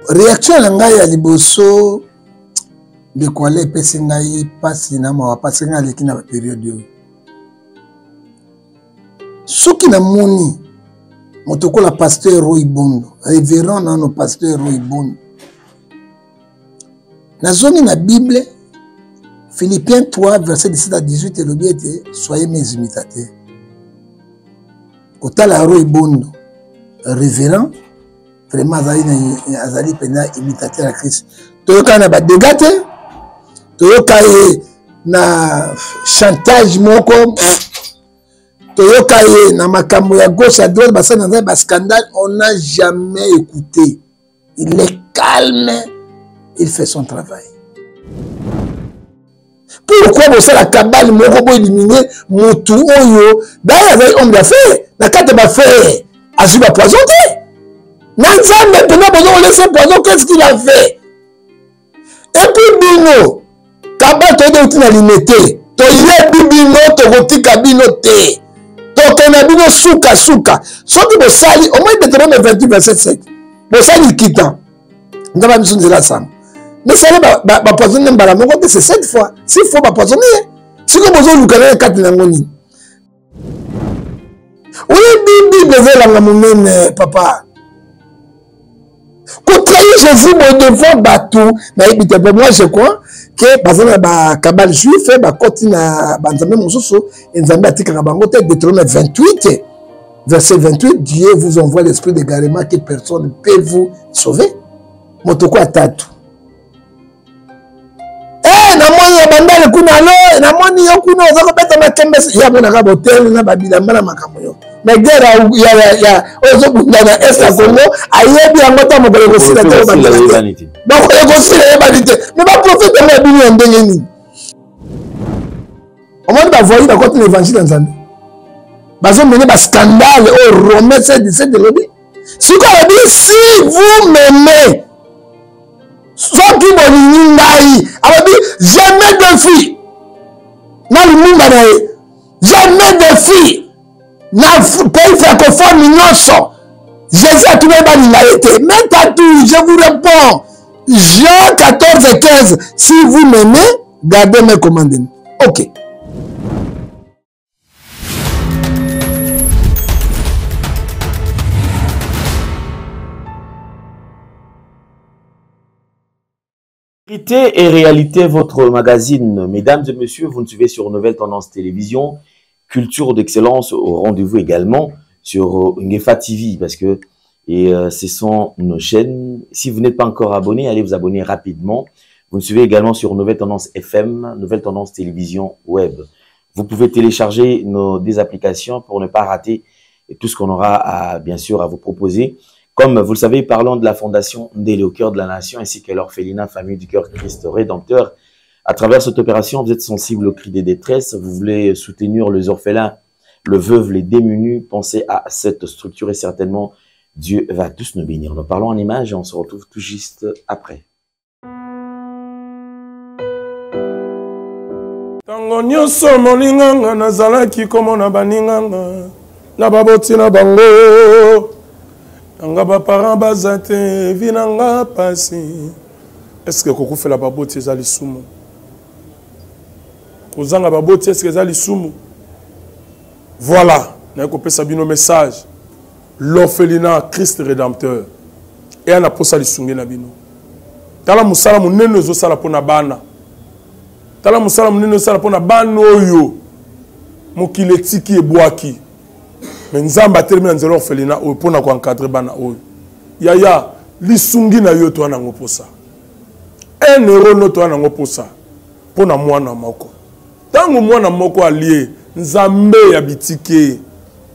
réaction na ngai ya liboso de kwale pesi ngai pasi na mawa pasi ngai leki na période yo soki na moni motoko la pasteur Roy Bondo révérend nano pasteur Roy Bondo na zone na Bible Philippiens 3 verset 17 à 18 elobi ete soyez mes imitateurs kotala Roy Bondo révérend vraiment azali pena imitateur à Christ toyoka na ba dégâts toyoka na chantage moko toyoka na makambo ya gauche à droite basa na ba scandale on n'a jamais écouté. Il est calme, il fait son travail. Pourquoi vous la cabale moko bo éliminer mutu oyo d'ailleurs homme d'affaires na carte ba faire azuba poisonné. Nanzambe pena besoin laisser poison qu'est-ce qu'il a fait? Et puis bino kaba to de na limité to yebi bino to kotika bino te to kena bino suka soki bosali au moins Deutéronome 28 verset 7 bosali kita ngaba misunze la sam mais ça ba poisonner mbala moko c'est 7 fois 6 fois ba poisonner si ko bozo lukana kati na ngoni oui bibi bezelanga monene papa contre Jésus me devant bateau mais moi je crois que par exemple ba kabal juif ba kotina banzambe mosusu nzambe atika bango te Deutéronome 28 verset 28 Dieu vous envoie l'esprit d'égarement que personne ne peut vous sauver motoko atatu na moni ya bandale kuna lo na moni yo kuna ozako beta makembe ya mona ka botel na babilamba na makambo yo mais guerre ya ozo bundana est à Congo ayebi yango ta mobele ko sila te banité donc ko sila banité mais ba prophète na bini ndenge ni au moins ba voyer ba côté l'évangile dans Zambie bazo mener ba scandale au Romains 17 de lobby si vous m'aimez soki bolingi ngai alobi jamais de fille na limunga na ye jamais de fille na pays francophone nyonso Jésus a trouvé balinga ye te mais tatu je vous réponds Jean 14 et 15 si vous m'aimez gardez mes commandements. Ok. Vérité et réalité, votre magazine. Mesdames et messieurs, vous nous suivez sur Nouvelle Tendance Télévision, culture d'excellence au rendez-vous également sur Ngefa TV parce que ce sont nos chaînes. Si vous n'êtes pas encore abonné, allez vous abonner rapidement. Vous nous suivez également sur Nouvelle Tendance FM, Nouvelle Tendance Télévision Web. Vous pouvez télécharger nos deux applications pour ne pas rater tout ce qu'on aura bien sûr à vous proposer. Comme vous le savez, parlons de la Fondation Ndélé au cœur de la nation ainsi que l'orphelinat Famille du Cœur Christ Rédempteur. À travers cette opération, vous êtes sensible aux cris des détresses, vous voulez soutenir les orphelins, le veuve, les démunis. Pensez à cette structure et certainement Dieu va tous nous bénir. Nous parlons en images et on se retrouve tout juste après. Tango nyonso molinganga nazalaki komona baninganga na baboti na bango. Nanga ba parents bazate vinanga pasi. Est-ce que koko fait la baboti ezali sumu? Kozanga baboti est-ce que ezali sumu? Voilà, na ko pesa bino message. L'orphelinat Christ Rédempteur. Et ana posa lisungi na bino. Tala musala munene zo sala pona bana. Tala musala munene sala pona bana oyo. Mokile tiki ebwaki. Mais nzamba termine nzelo orphelinat o pona ko encadrer bana oyo. Yaya lisungi na yo to ana ngoposa. 1 euro no to ana ngoposa. Pona mwana moko. Tango mwana moko allié nzambe ya bitike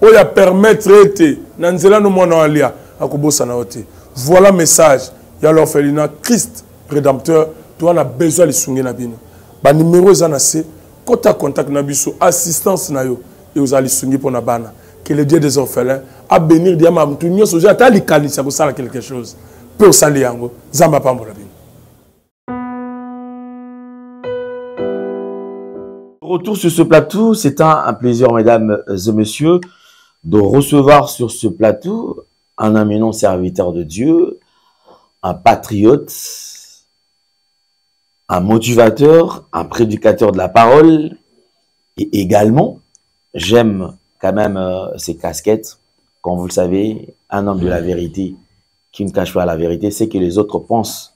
oya permettre ete na nzela no mwana alia akobosa na ote. Voilà message ya l'orphelinat Christ Rédempteur to ana besoin lisungi na bino. Ba numéro za na se kota contact na biso assistance na yo et aux lisungi pona bana. Que le Dieu des orphelins a bénir diama mtu nyoso ja ta likanisa ko sala quelque chose pour sali yango zamba pambola bino. Retour sur ce plateau, c'est un plaisir mesdames et messieurs de recevoir sur ce plateau un éminent serviteur de Dieu, un patriote, un motivateur, un prédicateur de la parole. Et également, j'aime quand même ses casquettes. Comme vous le savez, un homme de la vérité qui ne cache pas la vérité, c'est que les autres pensent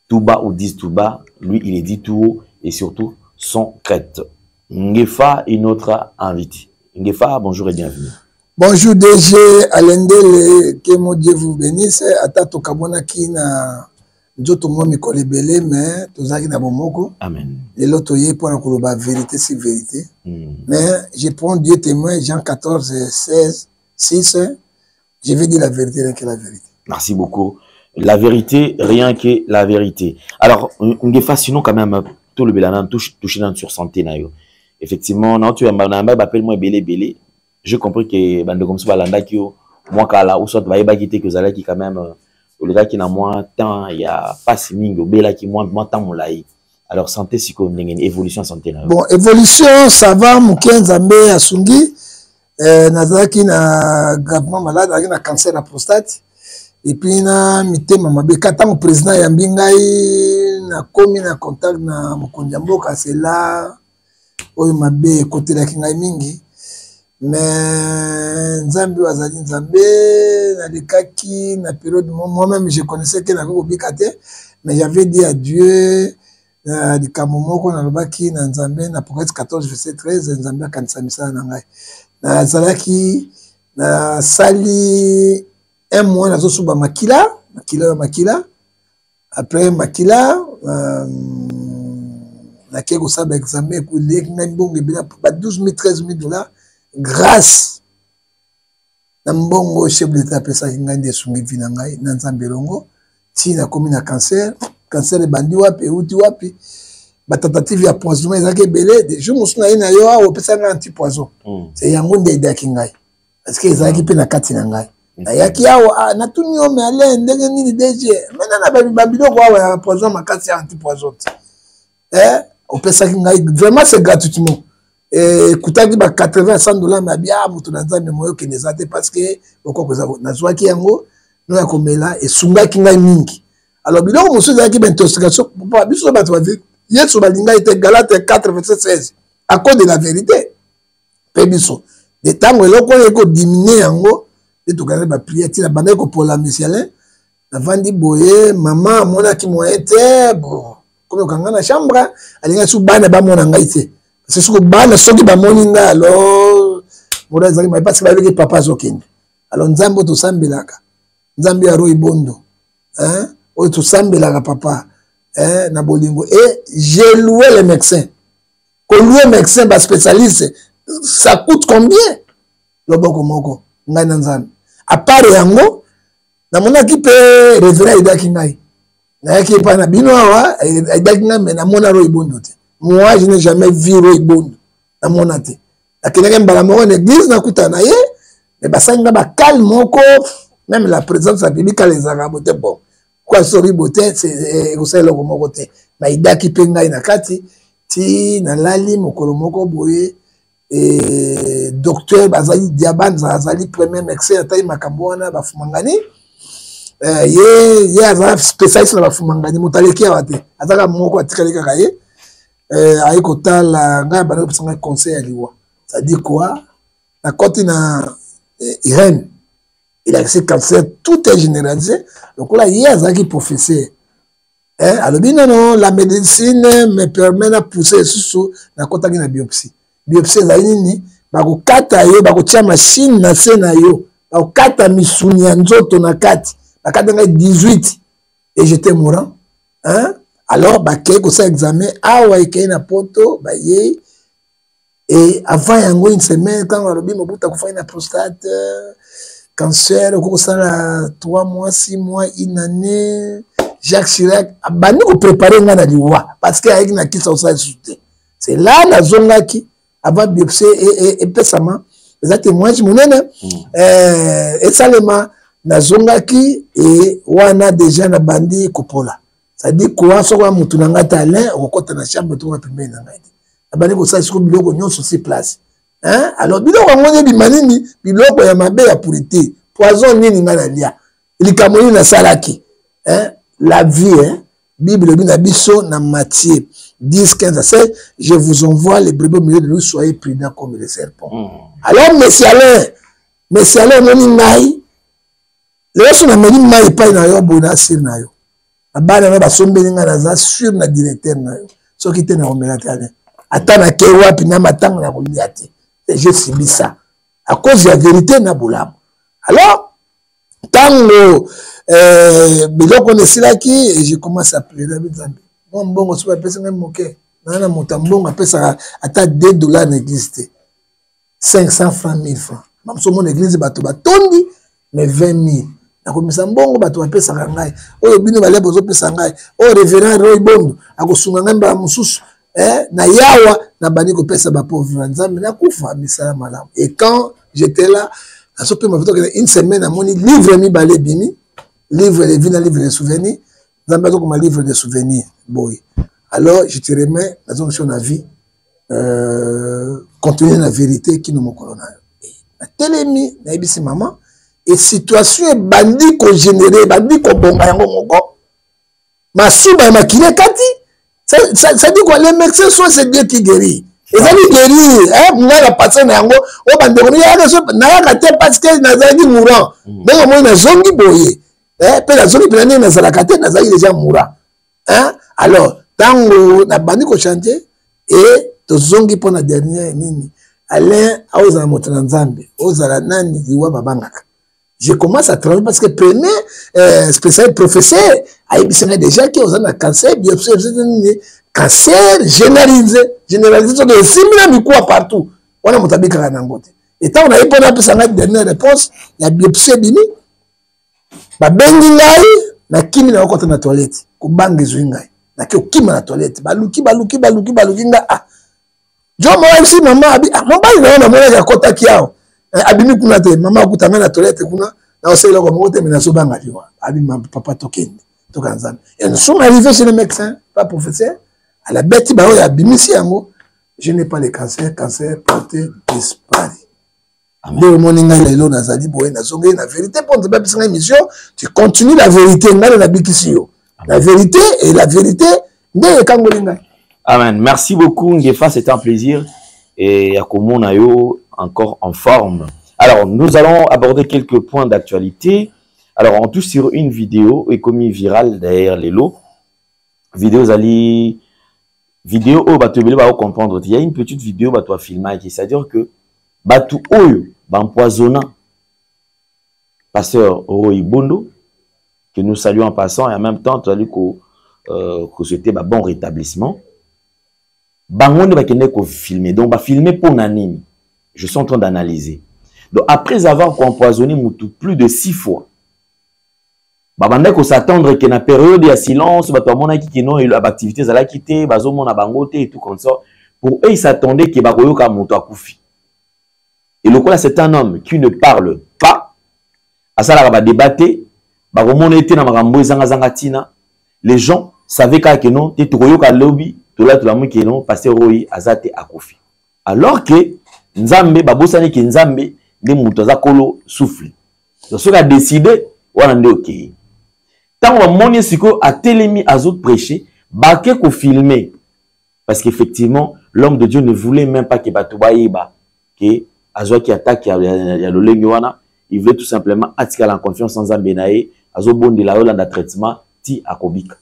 tout bas ou disent tout bas. Lui, il est dit tout haut et surtout sans crête. Ngefa, une autre invitée. Ngefa, bonjour et bienvenue. Bonjour DG Alendele, que mon Dieu vous bénisse. Atato kabona ki na njoto mwa mikole belé, mais tozaki na bomoko. Amen. Et l'autre yé pour la koloba vérité c'est vérité. Mais je prends Dieu témoin, Jean 14, 16, 6. Je vais dire la vérité, rien que la vérité. Merci beaucoup. La vérité, rien que la vérité. Alors, Ngefa, sinon quand même, tout le bélanan touche sur santé na yo. Effectivement, non, tu as appelle-moi belé. Je comprends que bande comme ça balanda qui moi kala ou soit va y quitter que zala qui quand même le gars qui n'a moins temps il y a pas si mingo bela qui moins temps mon laï. Alors santé si comme une évolution santé na. Bon, évolution ça va mon 15 ambe asungi nazaki na gravement malade avec un cancer à prostate et puis na mitema mabe kata mon président ya mbingai na komi na contact na mokonzi mboka c'est là oyo mabe côté la kingai mingi. Mais Nzambi wazali Nzambe na dekaki na période moi-même je connaissais que na kobikate mais j'avais dit à Dieu na dikamomoko na lobaki na Nzambe na Prophète 14 verset 13 Nzambe akanisa misala na ngai na zalaki na sali un mois na zosuba makila après makila na keko saba examen ko lek na mbongo bila ba 12 000 13 000 dollars grâce na mbongo chef d'État pesa ngande sungi vina ngai na Nzambe longo ti na komi na cancer bandi wapi euti wapi ba tentative ya poison ezaki belé des jours musuna ina yo a pesa nga anti poison c'est yango nde daki ngai parce que ezaki pe na kati na ngai na yaki awa na tunyo me ale ndenge nini DG mena na ba biloko awa poison makati anti poison au pesa ngai vraiment c'est gratuitement. Et kutaki ba 80-100 dollars mais bien mutu na Nzambe moyo ke nezate parce que okoko na zwaki yango no ya komela et sungaki ngai mingi alors biloko musu zaki ba intoxication pas biso ba toi yesu balinga ite Galate 4 verset 16 à cause de la vérité pe biso de tango eloko eko diminuer yango et to gana ba prière ti na banda ko pola misialin na vandi boye maman mona ki mo ete bon comme kanga na chambre alinga su bana ba mona ngai te. C'est ce que bana soki ba moninga alors moda zaki mai parce que avec papa zokende alors nzambo to sambelaka nzambi ya roi bondo o to sambelaka papa na bolingo et j'ai loué les médecins ko louer médecin ba spécialiste ça coûte combien loboko moko ngai na nzambe à part yango na mona ki pe révérend idaki ngai na yaki pa na bino awa idaki ngai mais na mona roi bondo te. Moi, je n'ai jamais vu Roy Bond dans mon athée. La Kénérème Balamoro en église, n'a coûté naïe, mais bah ça n'a pas calme mon corps, même la présence de la Bible, les Arabes, bon. Quoi, sorry, beauté, c'est vous savez le mot côté. Mais il y a qui penga ina kati, ti na lali mokolo moko boye et docteur bazali diaban bazali premier médecin taille makambona bafumangani. Ye azala spécialiste na bafumangani motaleki awate. Azaka moko atikaleka kaye. Aïko tala ngai bana pesa conseil à liwa ça dit quoi la côté na Irène il a ce cancer tout est généralisé donc là il y a zaki professeur alors bien non la médecine me permet de pousser sous na côté na biopsie za nini ba ko kata yo ba ko tia machine na sena yo ba ko kata misuni ya nzoto na kati ba kata ngai 18 et j'étais mourant alors bah quelque ça examen awa eke na poto bah ye et avant yango une semaine quand on a lobi mobuta ko fa na prostate cancer ko ça la 3 mois 6 mois une année Jacques Chirac abani ko préparer nga na liwa parce que avec na kisa ça c'est là la zone là qui avant biopsie et pesama les témoignages monene et seulement na zone qui et wana déjà na bandi kopola. Ça dit quoi so kwa mutu na ngata talent okota na chambre to na pembeni na ngati abani ko sa siko biloko nyonso si place alors biloko ngone bi manini biloko ya mabe ya purité poison nini ngana lia ilikamoni na salaki la vie, hein. Bible, Biso, na Matthieu 10, 15 à 16, je vous envoie les brebis au milieu de nous, soyez prudents comme les serpents. Alors, Monsieur Alain, on naï, le reste, on a mis maï, pas na yo, bona, sur na yo. Abana, na basombe, na sur na directeur na yo. Ce qui était na omélatane. Attends, na kewa, puis na matang, na romiate. J'ai subi ça. À cause de la vérité, na boulam. Alors, tango, biloko nesilaki et je commence à pleurer moi mbongo so pesa ngam moke na motambongo pesa ata $2 na église 500 francs 1000 francs même so mon église bato batondi mais 20 000 na komisa mbongo bato pesa ngai oyo bino bale bozo pesa ngai o révérend Roy Bondo akosunga ngamba mususu na yawa na bani ko pesa ba pauvre nzambe na kufa misala malamu et quand j'étais là à ce moment une semaine à mon livre mi balé bimi livre de vie, livre de souvenirs, dans un livre de souvenirs, boy. Alors, je te remets la zone de la vie, contenir la vérité qui nous m'a colonné. La télémie, la ébissé maman, et situation est bandit qu'on génère, bandit qu'on bombe à un moment. Ma souba ma kiné kati. Ça dit quoi, les médecins sont ces Dieu qui guérit. Et ça dit guérir, hein, moi la personne est en haut, oh bandit, on y a des choses, n'a pas parce que n'a dit mourant. Mais au moins, n'a zongi boye. Pe la zone planée na salakate na zali déjà moura. Hein? Alors, tango na bandi ko chanter et to zongi pour la dernière nini. Alain aoza motana nzambe, oza nani diwa babangaka. Je commence à travailler parce que premier spécial professeur a émissionné déjà qui oza na cancer, biopsie, cancer généralisé sur de 6 000 mikoa partout. On a motabika na ngote. Et tant on a eu pour la dernière réponse, la biopsie bini babengi ngai na kimi na okota na toilette kubanga ezwi ngai na ki okima na toilette baluki nga ah jo mo MC mama abi mobali na mwana ya kota kiao abimi kuna te mama okutanga na toilette kuna na osela ko mote mena so banga liwa abi papa tokende tokanzana et nous sommes arrivés chez le médecin pas professeur à la bête ba oya abimisi yango je n'ai pas le cancer porté disparu. Le morning la vérité pour te émission, tu continues la vérité la vérité et la vérité Amen. Merci beaucoup Ngefa, c'était un plaisir et Yakomo Nayo encore en forme. Alors nous allons aborder quelques points d'actualité. Alors on touche sur une vidéo et commis virale derrière les lots. Vidéo où tu vas comprendre. Il y a une petite vidéo où tu vas filmer, c'est-à-dire que Batu Oyo, empoisonnant Pasteur Roy Bondo, que nous saluons en passant, et en même temps, tu as dit que c'était un bon rétablissement. Bangonde va filmer, donc va filmer pour Nanini. Je suis en train d'analyser. Donc après avoir empoisonné Moutou plus de 6 fois, babanda ko s'attendre que na période de silence, ba to mona ki non l'activité za la quitter, bazo mona bangote et tout comme ça. Pour eux, ils s'attendaient que bakoyoka Moutou akufi. Et le là, c'est un homme qui ne parle pas. À ça, là, va débattre. Les gens savaient que non, tu es lobby, tu là, tu l'as mis que non, pasteur Roy Azate Akofi. Alors que Nzambe, babosani que Nzambe, les moutons kolo souffle. Donc, ce qui a décidé, on a dit ok. Tant que mon siko a télémis à autres prêcher, baké ko filmer. Parce qu'effectivement, l'homme de Dieu ne voulait même pas que Batoubaïba, que Azo qui attaque, il y a le Lenguana, il voulait tout simplement attirer en confiance sans Zambenae, Azo bon de la Hollande traitement, ti akobika.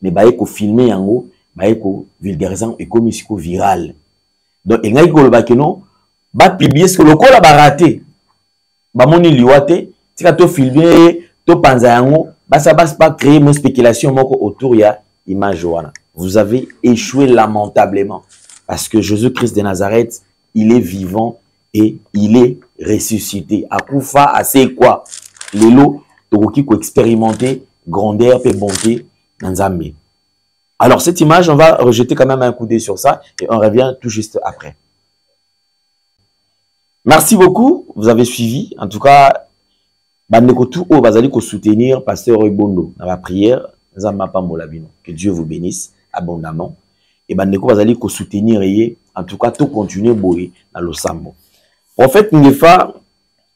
Mais baeko filmer yango, baeko vulgarisant et comme ici viral. Donc, il y a un bakeno, ba publier ce que le col a raté. Ba moni liwate, si tu filmer, to panza yango, ba ça va pas créer une spéculation moko autour ya image wana. Vous avez échoué lamentablement parce que Jésus-Christ de Nazareth, il est vivant et il est ressuscité. Akoufa, assez quoi? Les lots, Tokoki ko expérimenter grandeur et bonté dans Zambé. Alors cette image, on va rejeter quand même un coup d'œil sur ça et on revient tout juste après. Merci beaucoup, vous avez suivi. En tout cas, Bandekotou o bazali ko soutenir pasteur Roy Bondo dans la prière. Que Dieu vous bénisse abondamment. Et Bandeko bazali ko soutenir et en tout cas tout continuer boy dans le sambo. Prophète Ngefa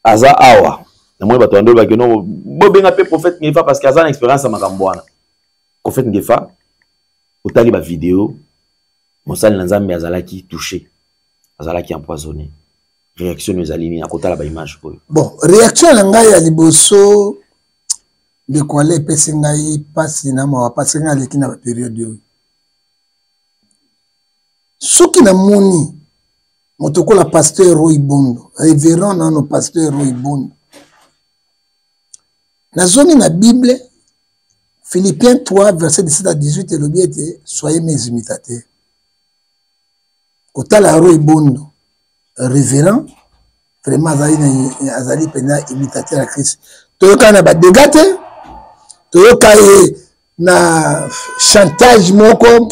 Aza Awa. na moi bato ando ba que non bo benga pe prophète Ngefa parce qu'il a une expérience à makambwana prophète Ngefa otali ba vidéo mosali na Nzambe azalaki touché azalaki empoisonné réaction nous aligné à côté la ba image ko bon réaction na ngai ya liboso de quoi les pesi ngai pasi na ma pasi ngai leki na période yo soki na moni motoko la pasteur Roy Bondo révérend na no pasteur Roy Bondo na zone na Bible Philippiens 3 verset 17 à 18 et le bien était soyez mes imitateurs kotala Roy Bondo révérend vraiment azali pena imitateur à Christ toyoka na ba dégâts toyoka na chantage moko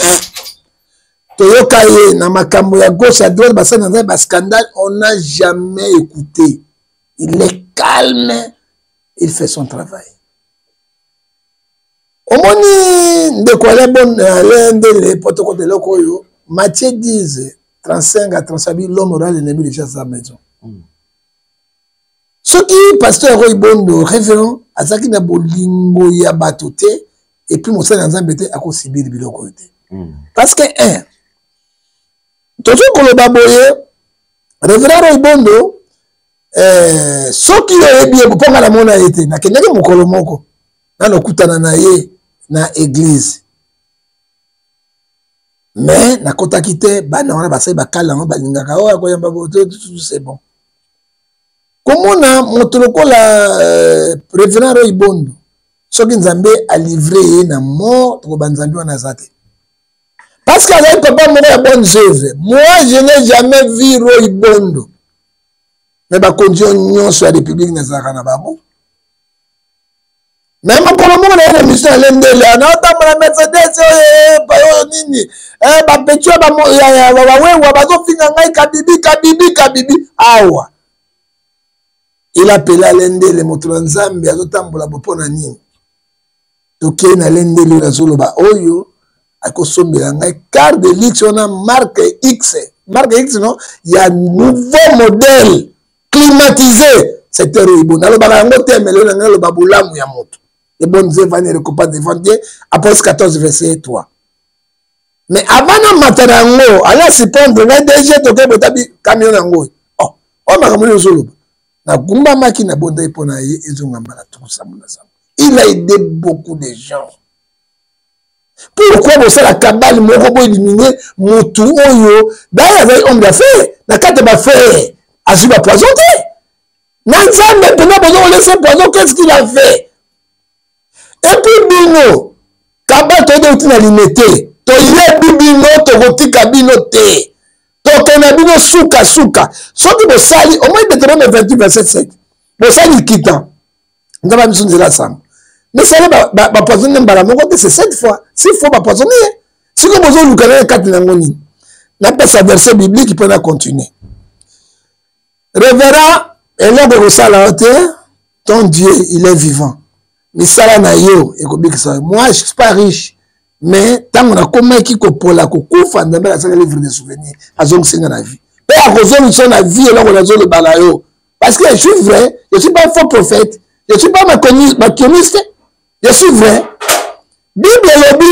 toyoka na makambo ya gauche à droite basa na ba scandale on n'a jamais écouté il est calme il fait son travail omoni ndeko ale bon alende le protocole de lokoyo Matthieu 10 35 à 35 l'homme aura l'ennemi déjà sa maison ce qui pasteur Roy Bondo révérend azaki na bolingo ya batoté et puis mosala na Nzambe te akosibiri biloko te parce que un toujours koloba boye révérend Roy Bondo soki oyebi boponga na mona ete nakendaki mokolo moko nanokutana na ye na église mais nakotaki te bana wana basali bakala yango balingaka oyo akoyamba c'est bon komona moto lokola révérend Roy Bondo soki Nzambe a livré ye na mort tokoba Nzambe wana aza te parce que azali papa moko ya bonne œuvre moi je n'ai jamais vu Roy Bondo mais bakonzi nyonso ya république nazalaka na bango mais mokolo moko na ye na émission alendele anaotambola Mercedes oyo nini bapetio bawewa bazofinga ngai kabibi awa il appelle alendele moto na Nzambe azotambola bo mpona nini tokei na alendele azoloba oyo akosombela ngai car de lix wana marque X non ya nouveau modèle climatisé secteur oyo nalobaka yango te mele na ngai loba bolamu ya moto et bonnes œuvres ne recoupent devant Dieu Apocalypse 14 verset 3 mais avant na matarango ala sipendre ngai déjà toke botabi camion yango oh makambo nyonso na gumba maki na bonda epona ye ezongamba na tukusamu na zango il a aidé beaucoup de gens pourquoi bosala kabali moko bo éliminer mutu oyo d'ailleurs homme d'affaires na kate ba frère asu ba poison te na Nzambe pena bozo laisser poison qu'est-ce qu'il a fait et puis bino kaba to de utina limité to yebi bino to kotika bino te to kena bino suka soki bosali au moins Deutéronome 28 verset 7 bosali kita ngaba misunzi la sam mais ça ba poisonner mbala moko te c'est 7 fois 6 fois ba poisonner si ko bozo lukana kati na ngoni na pesa verset biblique peut na continuer révérend et là de sala te ton Dieu il est vivant misala na yo ekobikisa moi je suis pas riche mais tant on a comment qui kopola kokufa Nzambe la sala livre de souvenirs azongisinga na vie pe akozongisa na vie là on a zo le balayo parce que je suis vrai je suis pas faux prophète je suis pas macroniste je suis vrai Bible lobi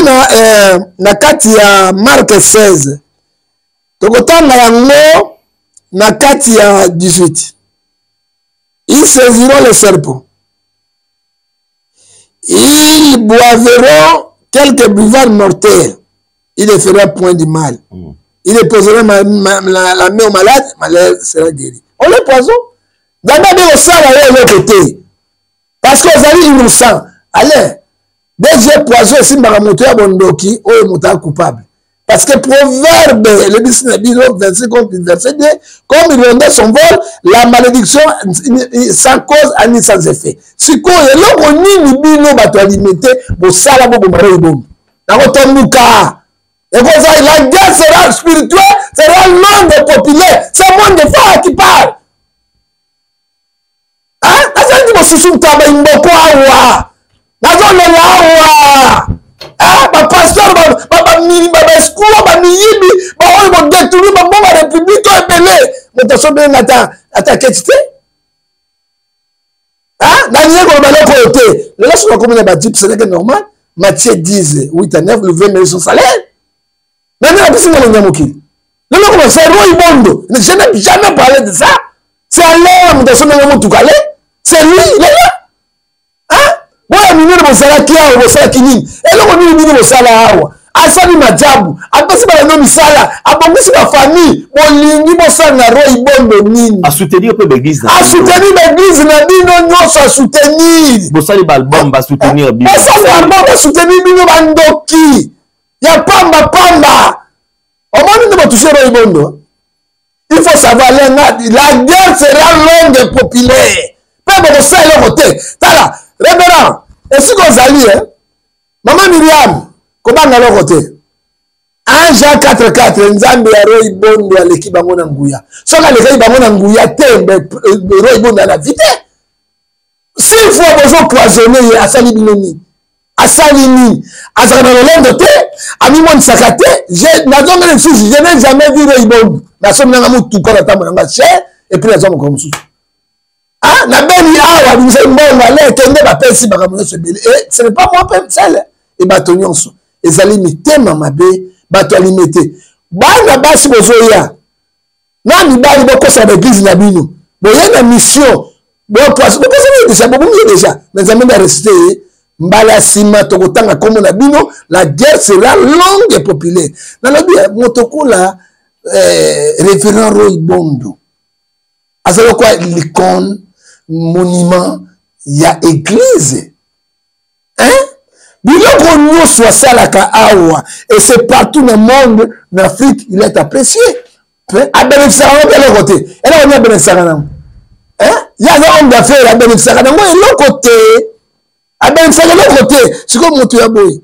na kati ya Marc 16 tokotanga yango na kati ya 18 ils saisiront le serpent ils boiveront quelques breuvages mortels. Il ne fera point du mal. Il ne posera la main au malade, malade sera guéri. On les poison. D'abord, on sent à l'autre côté. Parce que vous allez innocent. Allez, déjà poison, si Maramoto a bondoki, ou est moutarde coupable. Parce que Proverbe, le 19 verset 2, comme il rendait son vol, la malédiction sans cause ni sans effet. Si quoi est là, on n'y bino bato alimité, bon ça là, bon maré bon. Nakotombuka. Et comme ça, la guerre sera spirituelle, sera monde populaire, c'est le monde de femmes qui parle. Hein? Asa dit mon soussou taba imboko awa. Nazo le awa. Ah, ma pasteur, ma escroc, ma miyibi, ma détruit, ma république, ma belé. Mais tu as sauvé à ta quête. Ah, Dans le balai côté, le reste de commune de type, c'est normal. Matthieu 10, 8 à 9, le 20 000 son salaire. Maintenant, la piscine de Nyamoki. Le nom comme c'est Roy Bondo. Je n'ai jamais parlé de ça. C'est à l'homme de son nom tout calé. C'est lui, il est là. Hein? Moi, je suis venu de mon salaire qui a au salaire qui n'y. Et là, on est venu de mon salaire. Asali Madjabu, apesi ba no misala, abongisi ba famille, bolingi bosanga Roy Bondo nini. A soutenir peu l'église. A soutenir l'église na bino nyonso a soutenir. Bosali ba album ba soutenir bino. Bosali album ba soutenir bino bandoki. Ya pamba pamba. Au moins nous va toucher Roy Bondo. Il faut savoir la guerre sera longue et populaire. Pas de ça le côté. Tala, révérend. Et si qu'on s'allie hein. Maman Myriam comment na leur côté? 1 Jean 4:4 Nzambe ya Roy Bondo aleki bango na nguya. Soka aleki bango na nguya tembe Roy Bondo na vite. 6 fois besoin poisonner asali binoni. Asali ni. Azana na londe te, ami mon sakate, je nazonga le fils, je n'ai jamais vu Roy Bondo. Na somme na mutu ko na tambo na cher et puis nazonga comme ça. Ah, na beni awa nous mbongo ale kende ba pesi ba kamono se bele. Et ce n'est pas moi seul et batonyonso. Ezali mitema mabe bato alimete bana basi bozoya na mibali bokosa l'église na bino boye na mission bo poisson bokosa déjà mais amis de rester mbala sima tokotanga comme na bino la guerre sera longue et populaire na lobi motokula référent Roy Bondo azalo quoi l'icône monument ya église hein. Biloko nyonso asalaka awa et c'est partout dans le monde en Afrique il est apprécié. Abénéficiaka de l'autre côté. Et là on a bénéficiaka nango. Hein? Il y a un homme d'affaires abénéficiaka nango et l'autre côté. Abénéficiaka de l'autre côté. C'est comme moto ya boy.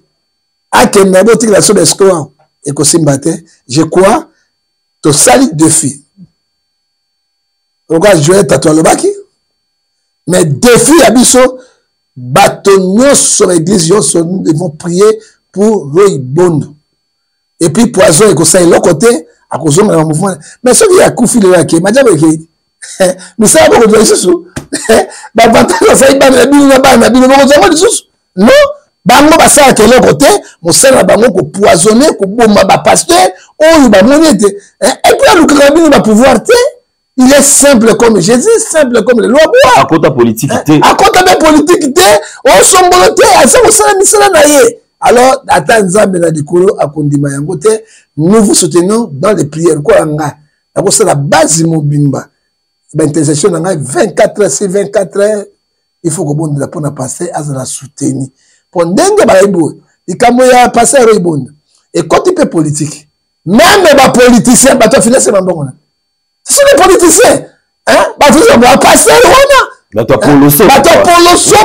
Akende na botique la so d'escroc et ko simbate. Je crois to sali deux filles. Pourquoi jouer tatouage le baki? Mais deux filles abiso Batonio sur l'église, nous devons prier pour Roy Bondo. Et puis poison et conseil l'autre côté, à cause de mon mouvement. Mais ce qui a coupé le lac, mais jamais qui. Mais ça va pas de sous. Bah maintenant ça y va la bille na bille de sous. Non, bango ba ça à l'autre côté, mon sœur na bango ko poisonner, ko bomba ba pasteur, oh il va mourir. Et puis le carabine va pouvoir te. Il est simple comme Jésus, simple comme les lois. À côté politique, à côté de politique, on s'embolote, alors, attends, Nzambe na dikolo à Kondima Yangote, nous vous soutenons dans les prières. Quoi, c'est la base mobimba. L'intercession, 24 heures, c'est 24 heures. Il faut que bon de la passer à la soutenir. Pendant que il y a passé à Roybond. Et quand il peut politique, même les politiciens, tu finances les bon. Ce sont les politiciens. Hein? On va passer à Poloso,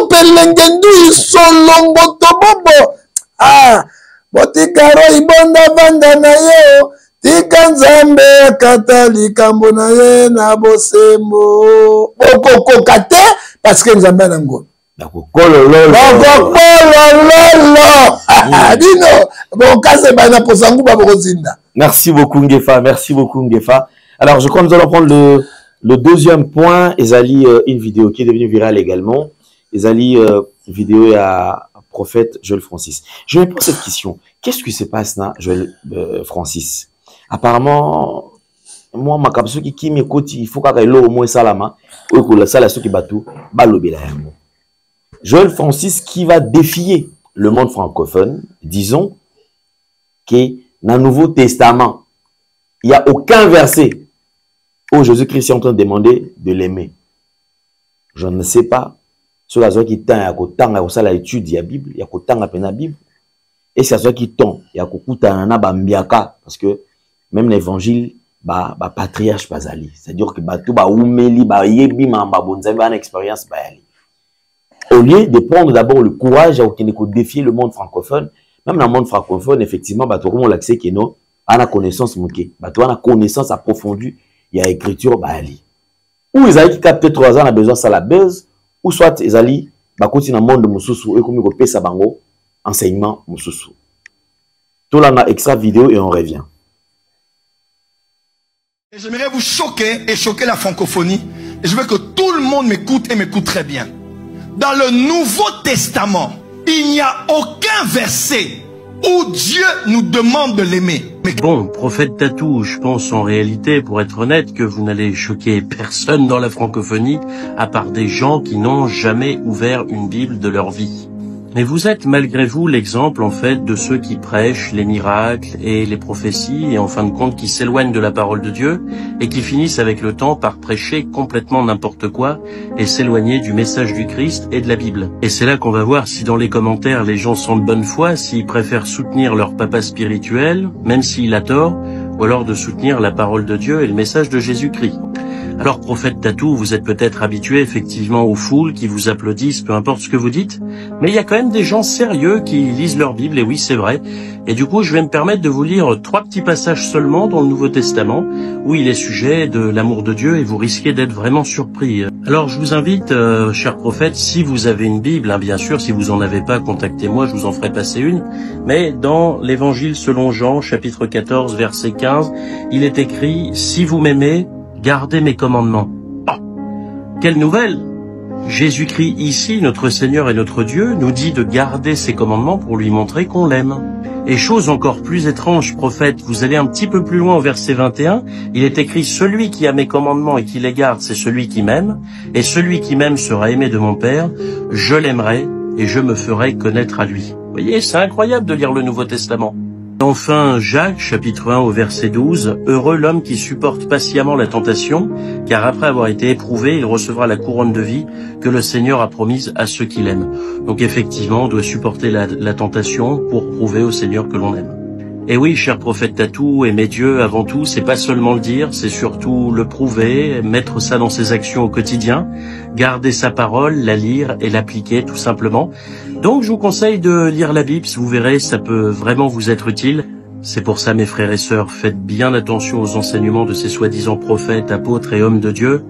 Pelengendu, Solombo, Tobobo. Ah, Botika Roybonda Vanda na yo, Tika Nzambe Katali Kambo na ye na bosembo. Boko kate, parce que Nzambe nango. Merci beaucoup Ngefa, merci beaucoup Ngefa. Alors je crois que nous allons prendre le deuxième point. Ezali une vidéo qui est devenue virale également. Ezali vidéo à prophète Joël Francis. Je me pose cette question. Qu'est-ce qui se passe là, Joël Francis? Apparemment, moi ma capsule qui m'écoute, il faut qu'il au moins salama ou que la salle qui batou balobela. Joël Francis qui va défier le monde francophone, disons que dans le Nouveau Testament, il n'y a aucun verset où Jésus-Christ est en train de demander de l'aimer. Je ne sais pas. Sur la zone qui tend, il y a autant à l'étude de la Bible, il y a autant à la Bible. Et c'est la zone qui tend, il y a autant à Bambiaka, parce que même l'évangile, patriarche bazali. C'est-à-dire que tout ba oumeli, ba yebi, ma bonzami, une expérience bayali. Au lieu de prendre d'abord le courage à défier le monde francophone, même dans le monde francophone, effectivement, tout le monde l'accès qui est non, à la connaissance moquée, tout a la connaissance approfondie, il y a écriture bayali. Ou ils ont qui captent 3 ans, on a besoin de ça la buzz, ou soit ils allaient continuer dans le monde de Moussoussou et comme ils ont sa bango, enseignement Moussoussou. Tout là, on a extra vidéo et on revient. J'aimerais vous choquer et choquer la francophonie. Et je veux que tout le monde m'écoute et m'écoute très bien. dans le Nouveau Testament, il n'y a aucun verset où Dieu nous demande de l'aimer. Bon, prophète Tatou, je pense en réalité, pour être honnête, que vous n'allez choquer personne dans la francophonie, à part des gens qui n'ont jamais ouvert une Bible de leur vie. Mais vous êtes malgré vous l'exemple en fait de ceux qui prêchent les miracles et les prophéties et en fin de compte qui s'éloignent de la parole de Dieu et qui finissent avec le temps par prêcher complètement n'importe quoi et s'éloigner du message du Christ et de la Bible. Et c'est là qu'on va voir si dans les commentaires les gens sont de bonne foi, s'ils préfèrent soutenir leur papa spirituel, même s'il a tort, ou alors de soutenir la parole de Dieu et le message de Jésus-Christ. Alors, prophète Tatou, vous êtes peut-être habitué effectivement aux foules qui vous applaudissent, peu importe ce que vous dites, mais il y a quand même des gens sérieux qui lisent leur Bible, et oui, c'est vrai. Et du coup, je vais me permettre de vous lire 3 petits passages seulement dans le Nouveau Testament, où il est sujet de l'amour de Dieu, et vous risquez d'être vraiment surpris. Alors, je vous invite, cher prophète, si vous avez une Bible, hein, bien sûr, si vous en avez pas, contactez-moi, je vous en ferai passer une, mais dans l'Évangile selon Jean, chapitre 14, verset 15, il est écrit « Si vous m'aimez, gardez mes commandements. » Oh, quelle nouvelle! Jésus-Christ ici, notre Seigneur et notre Dieu, nous dit de garder ses commandements pour lui montrer qu'on l'aime. Et chose encore plus étrange, prophète, vous allez un petit peu plus loin au verset 21, il est écrit « Celui qui a mes commandements et qui les garde, c'est celui qui m'aime, et celui qui m'aime sera aimé de mon Père, je l'aimerai et je me ferai connaître à lui. » Vous voyez, c'est incroyable de lire le Nouveau Testament. Enfin, Jacques, chapitre 1 au verset 12, « Heureux l'homme qui supporte patiemment la tentation, car après avoir été éprouvé, il recevra la couronne de vie que le Seigneur a promise à ceux qui l'aiment. » Donc effectivement, on doit supporter la tentation pour prouver au Seigneur que l'on aime. Et oui, cher prophète Tatou, aimer Dieu avant tout, c'est pas seulement le dire, c'est surtout le prouver, mettre ça dans ses actions au quotidien, garder sa parole, la lire et l'appliquer tout simplement. Donc je vous conseille de lire la Bible, vous verrez, ça peut vraiment vous être utile. C'est pour ça, mes frères et sœurs, faites bien attention aux enseignements de ces soi-disant prophètes, apôtres et hommes de Dieu.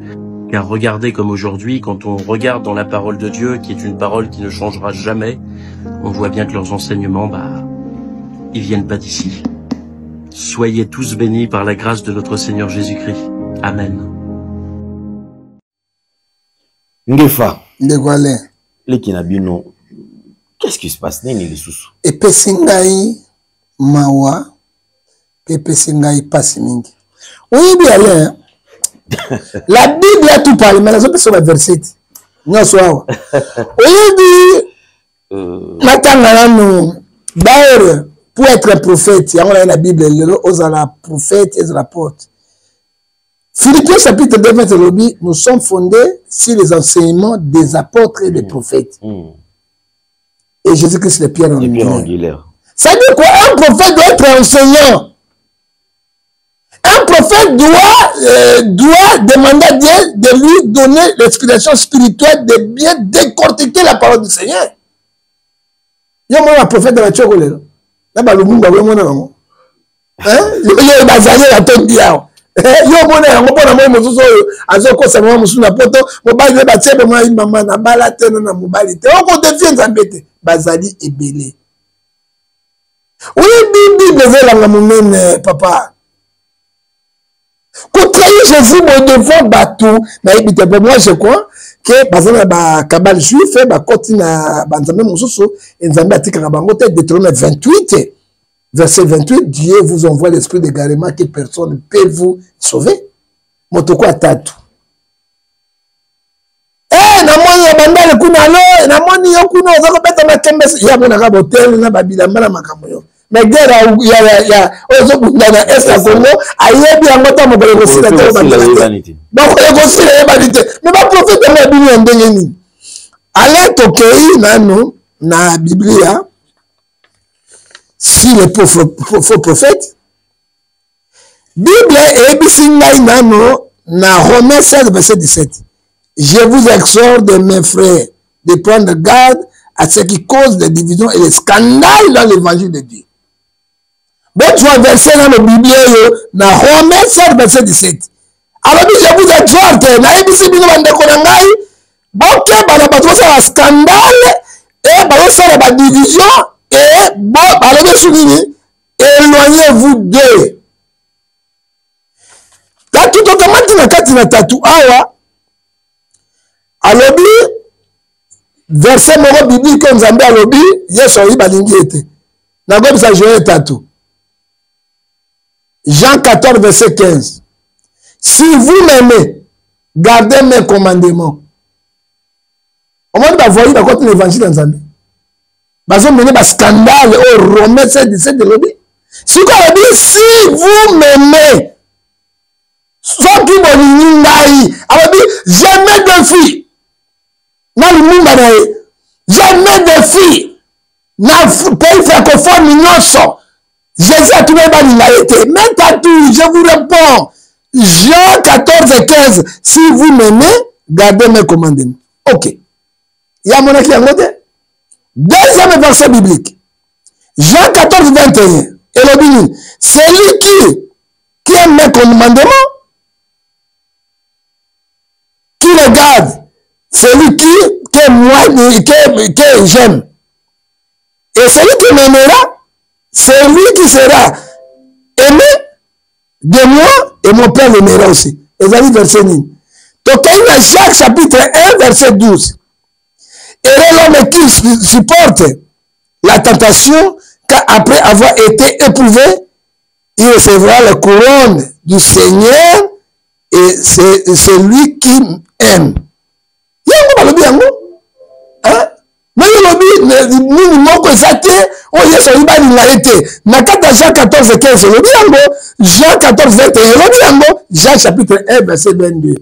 Car regardez comme aujourd'hui, quand on regarde dans la parole de Dieu, qui est une parole qui ne changera jamais, on voit bien que leurs enseignements, ils viennent pas d'ici. Soyez tous bénis par la grâce de notre Seigneur Jésus-Christ. Amen. Ngefa. Ndegwale. Lekinabino. Qu'est-ce qui se passe? Nini les sous? Epesi ngai mawa. Epesi ngai pasi mingi. Oui, bien là. La Bible a tout parlé, mais la autres sont les versets. Non, soit. Oui, matanga nous. D'ailleurs, pour être un prophète, il y a la Bible, aux prophètes et aux apôtres. Philippiens chapitre 2, verset 8, nous sommes fondés sur les enseignements des apôtres et des prophètes. Et Jésus-Christ est Pierre angulaire. Ça veut dire quoi? Un prophète doit être enseignant. Un prophète doit demander à Dieu de lui donner l'explication spirituelle de bien décortiquer la parole du Seigneur. Il y a un prophète de la Tchokolé. Là, le monde a vraiment un. Il y a un bazar à ton diable. Il y a un bonheur, on peut avoir un mousseau, à ce qu'on s'est mis sur la poto, on va dire, bah, tiens, moi, maman, na balate, na mobilité. On compte défier en bête. Bazali est belé. Oui, Bible, la moumène, papa. Quand trahir Jésus, mon devant, bateau, moi, je crois que, par exemple, Kabal juif, continue à Banzamé Moussoso, et Nzambe a dit que Deutéronome 28, verset 28, Dieu vous envoie l'esprit d'égarement que personne ne peut vous sauver. Motoko atatu. Namoni yabanda le kunalo, namoni yokuno ozako beta makembes, ya mona ka hotel na babila mala makambo yo. Mais guerre ya ozokundana est à Congo, ayebi yango ta mo kolekosila te babila. Ba kolekosila yebalite. Mais ba prophète na bini ndenge ni. Ale tokei nano na Biblia. Si les faux prophètes, Bible et Bissingaï Nano, na Romains 16, verset 17. Je vous exhorte, mes frères, de prendre garde à ce qui cause des divisions et les scandales dans l'évangile de Dieu. Bon, tu vois, verset dans le Bible, na Romains 16, verset 17. Alors, je vous exhorte, na ABC Bino Bandekonangaï, bon, que Banabato, c'est un scandale, et Banabato, c'est la division. Et bon, éloignez-vous d'eux. Là, tout automatiquement, quand il y a tatou, alors, verset moko biblique comme Nzambe alobi Yesu oyi balingi ete na gobi sa Jean tatu Jean 14 verset 15 si vous m'aimez gardez mes commandements. Au moins ba voyer ba côté l'évangile dans Nzambe bazo mener ba scandale au Romains 7:17 de lobi si quoi lobi si vous m'aimez soki bolingi ngai alobi jamais de filles na lumumba na ye jamais de filles na pays francophone nyonso Jésus a trouvé balinga ete maintenant tout je vous réponds Jean 14:15 si vous m'aimez gardez mes commandements. Ok, ya monaki yango te. Deuxième verset biblique Jean 14:21 elobi celui qui aime mes commandements qui regarde celui que moi que j'aime et celui qui m'aimera c'est lui qui sera aimé de moi et mon père l'aimera aussi. Et ça dit verset 9 donc il y a Jacques chapitre 1 verset 12 et l'homme qui supporte la tentation car après avoir été éprouvé il recevra la couronne du Seigneur et c'est celui qui aime. Yango balobi yango hein mais lobi nini moko ezate o Yesu oyiba linga ete na kata Jean 14:15 lobi yango Jean 14:21 lobi yango Jean chapitre 1 verset 22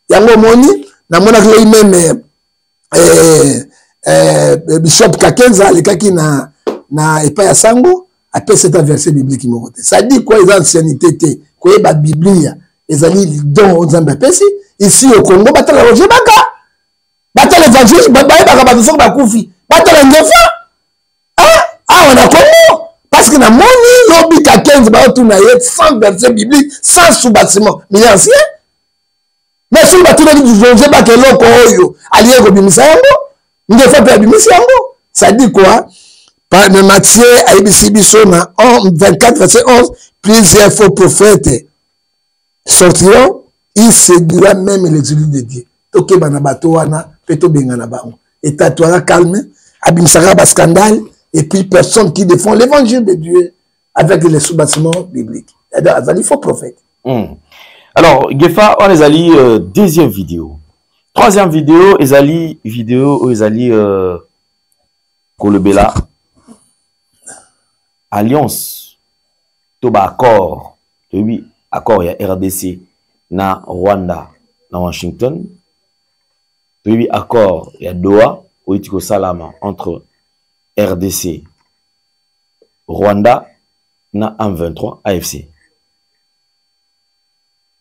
yango moni na mona ko même Bishop Kakenza lekaki na epa ya sango après cet verset biblique moko te ça dit quoi les ancienneté te ko ba biblia ezali don Nzambe pesi ici au Congo batala roger baka batala évangile baka bato bakufi batala ngefa ah on a Congo parce que na moni lobi ka 15 ba tout na ye 100 versets bibliques sans sous-bâtiment mais ancien mais sur batula du roger baka loko oyo aliye ko bimisa yango ngefa pe bimisa yango ça dit quoi par Matthieu aibisi biso na 24 verset 11 plusieurs faux prophètes sortiront, il séduira même les élus de Dieu. Ok, banabatouana, peto bengana baon. Et tatouara calme, abimsara bas scandale, et puis personne qui défend l'évangile de Dieu avec les sous-bâtiments bibliques. Il faut prophète. Alors, Gefa, on les allie deuxième vidéo. Troisième vidéo, ils vidéo, ils allie Kolobela. Alliance. Toba accord. Oui. Accord, il y a RDC, na Rwanda, na Washington. Puis accord, il y a Doha, Oitiko Salama, entre RDC, Rwanda, na M23, AFC.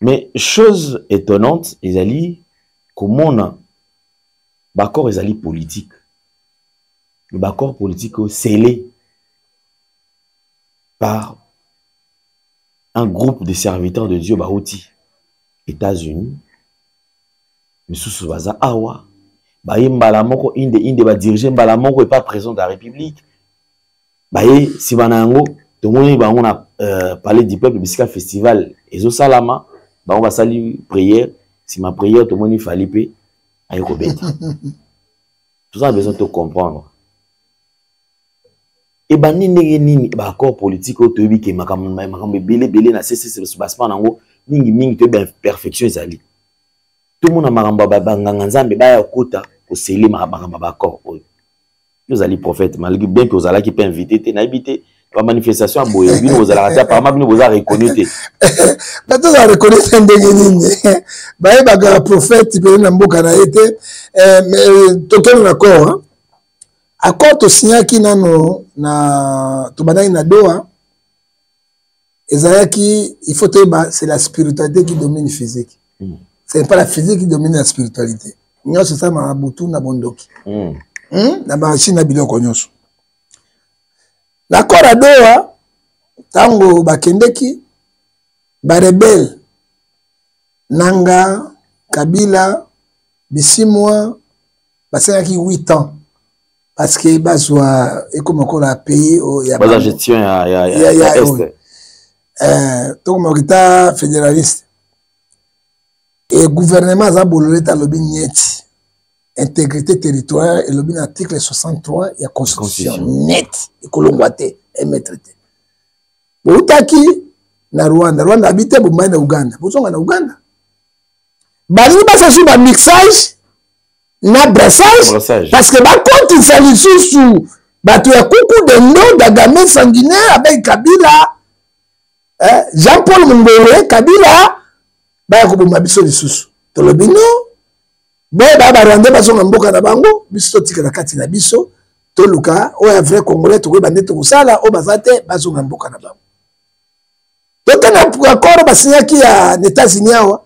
Mais chose étonnante, ils allaient, comment on a, l'accord, ils allaient politique. L'accord politique scellé par un groupe de serviteurs de Dieu Baouti, États-Unis, mais sous baza awa, baye mbalamoko inde ba diriger mbalamoko et pas président de la République. Baye si banango, tout le monde on a parlé du peuple bisika festival ezo salama, ba on va saluer prière, si ma prière tout le monde il fallait payer ayoko beta. Tout ça a besoin de comprendre. Et ben nini ba accord politique au tobi ke makambe belé na cesse se passe pas nango mingi te ben perfection ezali tout le monde a maramba nganga nzambe ba ya kota ko seli maramba ba accord nous ali prophète malgré bien que vous allez qui peut inviter te na habité la manifestation à boye bino vous allez rater apparemment vous allez reconnaître ba to za reconnaître ndenge nini ba ba prophète pe na mboka na été mais total d'accord hein. Accord to signaki nano na tobandaki na Doha ezalaki il faut que c'est la spiritualité qui domine physique. C'est pas la physique qui domine la spiritualité. Nyonso ça ma butu na bondoki. Na ba china biloko nyonso. L'accord à Doha tango bakendeki ba rebelle Nanga Kabila Bisimwa basengaki 8 ans. Parce que bazwa et comme on a payé au ya la gestion ya donc mon fédéraliste et gouvernement za bololeta lobi nieti intégrité territoriale et l'objet article 63 il y a constitution net et kolongwate et maître te boutaki na Rwanda habite bomai na Uganda bozonga na Uganda bali basa sur ba mixage na brassage parce que ba compte ça lisusu bato ya kuku de nom d'Agame sanguinaire avec Kabila Jean-Paul Mumbere Kabila ba ko bomba biso lisusu to lobino ba Rwanda bazonga mboka na bango biso tika na kati na biso to luka o ya vrai congolais to ba ndeto kusala o bazate bazonga mboka na bango to kana accord basinyaki ya États-Unis awa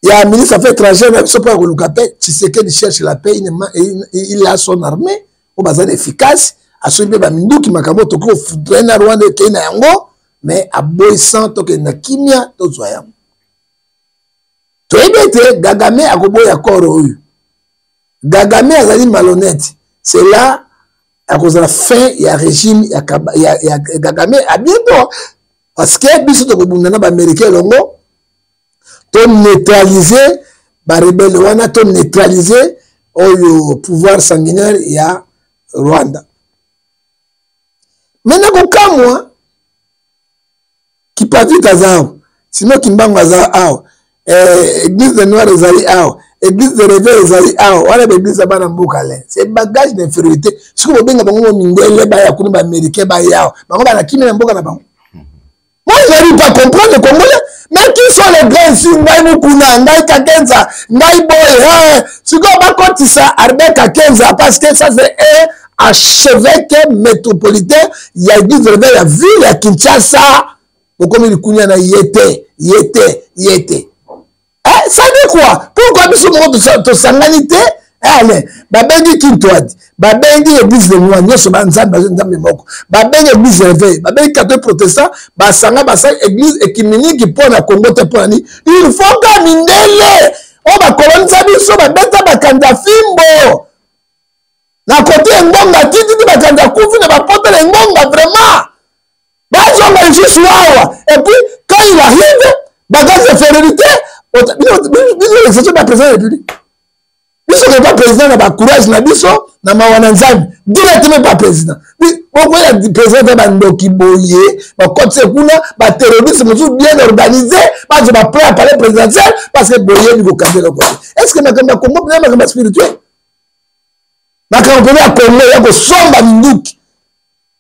ya ministre affaires étrangères na biso pa ko luka pe Tshisekedi cherche la paix il a son armée o bazane efficace asobe ba minduki makambo to ko fudre na Rwanda ke na yango mais aboysan to ke na kimia to zoyam to ebete Gagame akoboya koro oyo Gagame azali malhonnête c'est là à cause de la fin il y a régime il y a Gagame à bientôt parce que biso to kobundana ba américain longo to neutraliser ba rebelle wana to neutraliser au pouvoir sanguinaire il y a Rwanda maintenant kokamwa qui pavi kazao sinon kimbango azao église de noir ezali awa église de réveil ezali awa wana l'église ya bana mboka le c'est bagage d'infériorité siko bobenga bango mindele baya kuna ba américain baya bango bana kimi na mboka na bango moi je n'arrive pas à comprendre le Congolais mais qui sont les grands ici ngai mukuna ngai kakenza ngai boy siko bakotisa arbe kakenza parce que ça c'est un archevêque métropolitain il y a église de réveil ya ville ya Kinshasa bokomi likunya na yete ça dit quoi? Pourquoi nous sommes de sanganité? Allez, babengi Kintoadi, babengi église de Noir, nous sommes en moko, babengi église de réveil, babengi catholique protestant, basanga église écuménique pour la Congo te pour ni. Il faut que mindele, on va coloniser biso babeta bakanda fimbo. Na côté ngonga titi bakanda kufi na bapote ngonga vraiment. Bazonga juste wawa. Et puis quand il arrive, bagage d'infériorité l'exception de la président de la République. Biso n'est pas président, n'a pas courage, n'a biso, n'a pas wananzami, directement pas président. Pourquoi il y a président de Bandoki Boye, quand c'est kuna, bah terroriste, bien organisé, parce que prêt à parler présidentiel, parce que Boye nous cadre le côté. Est-ce que ma Congo peut être spirituel? Ma Congo peut être Congo, il y a somba minduki.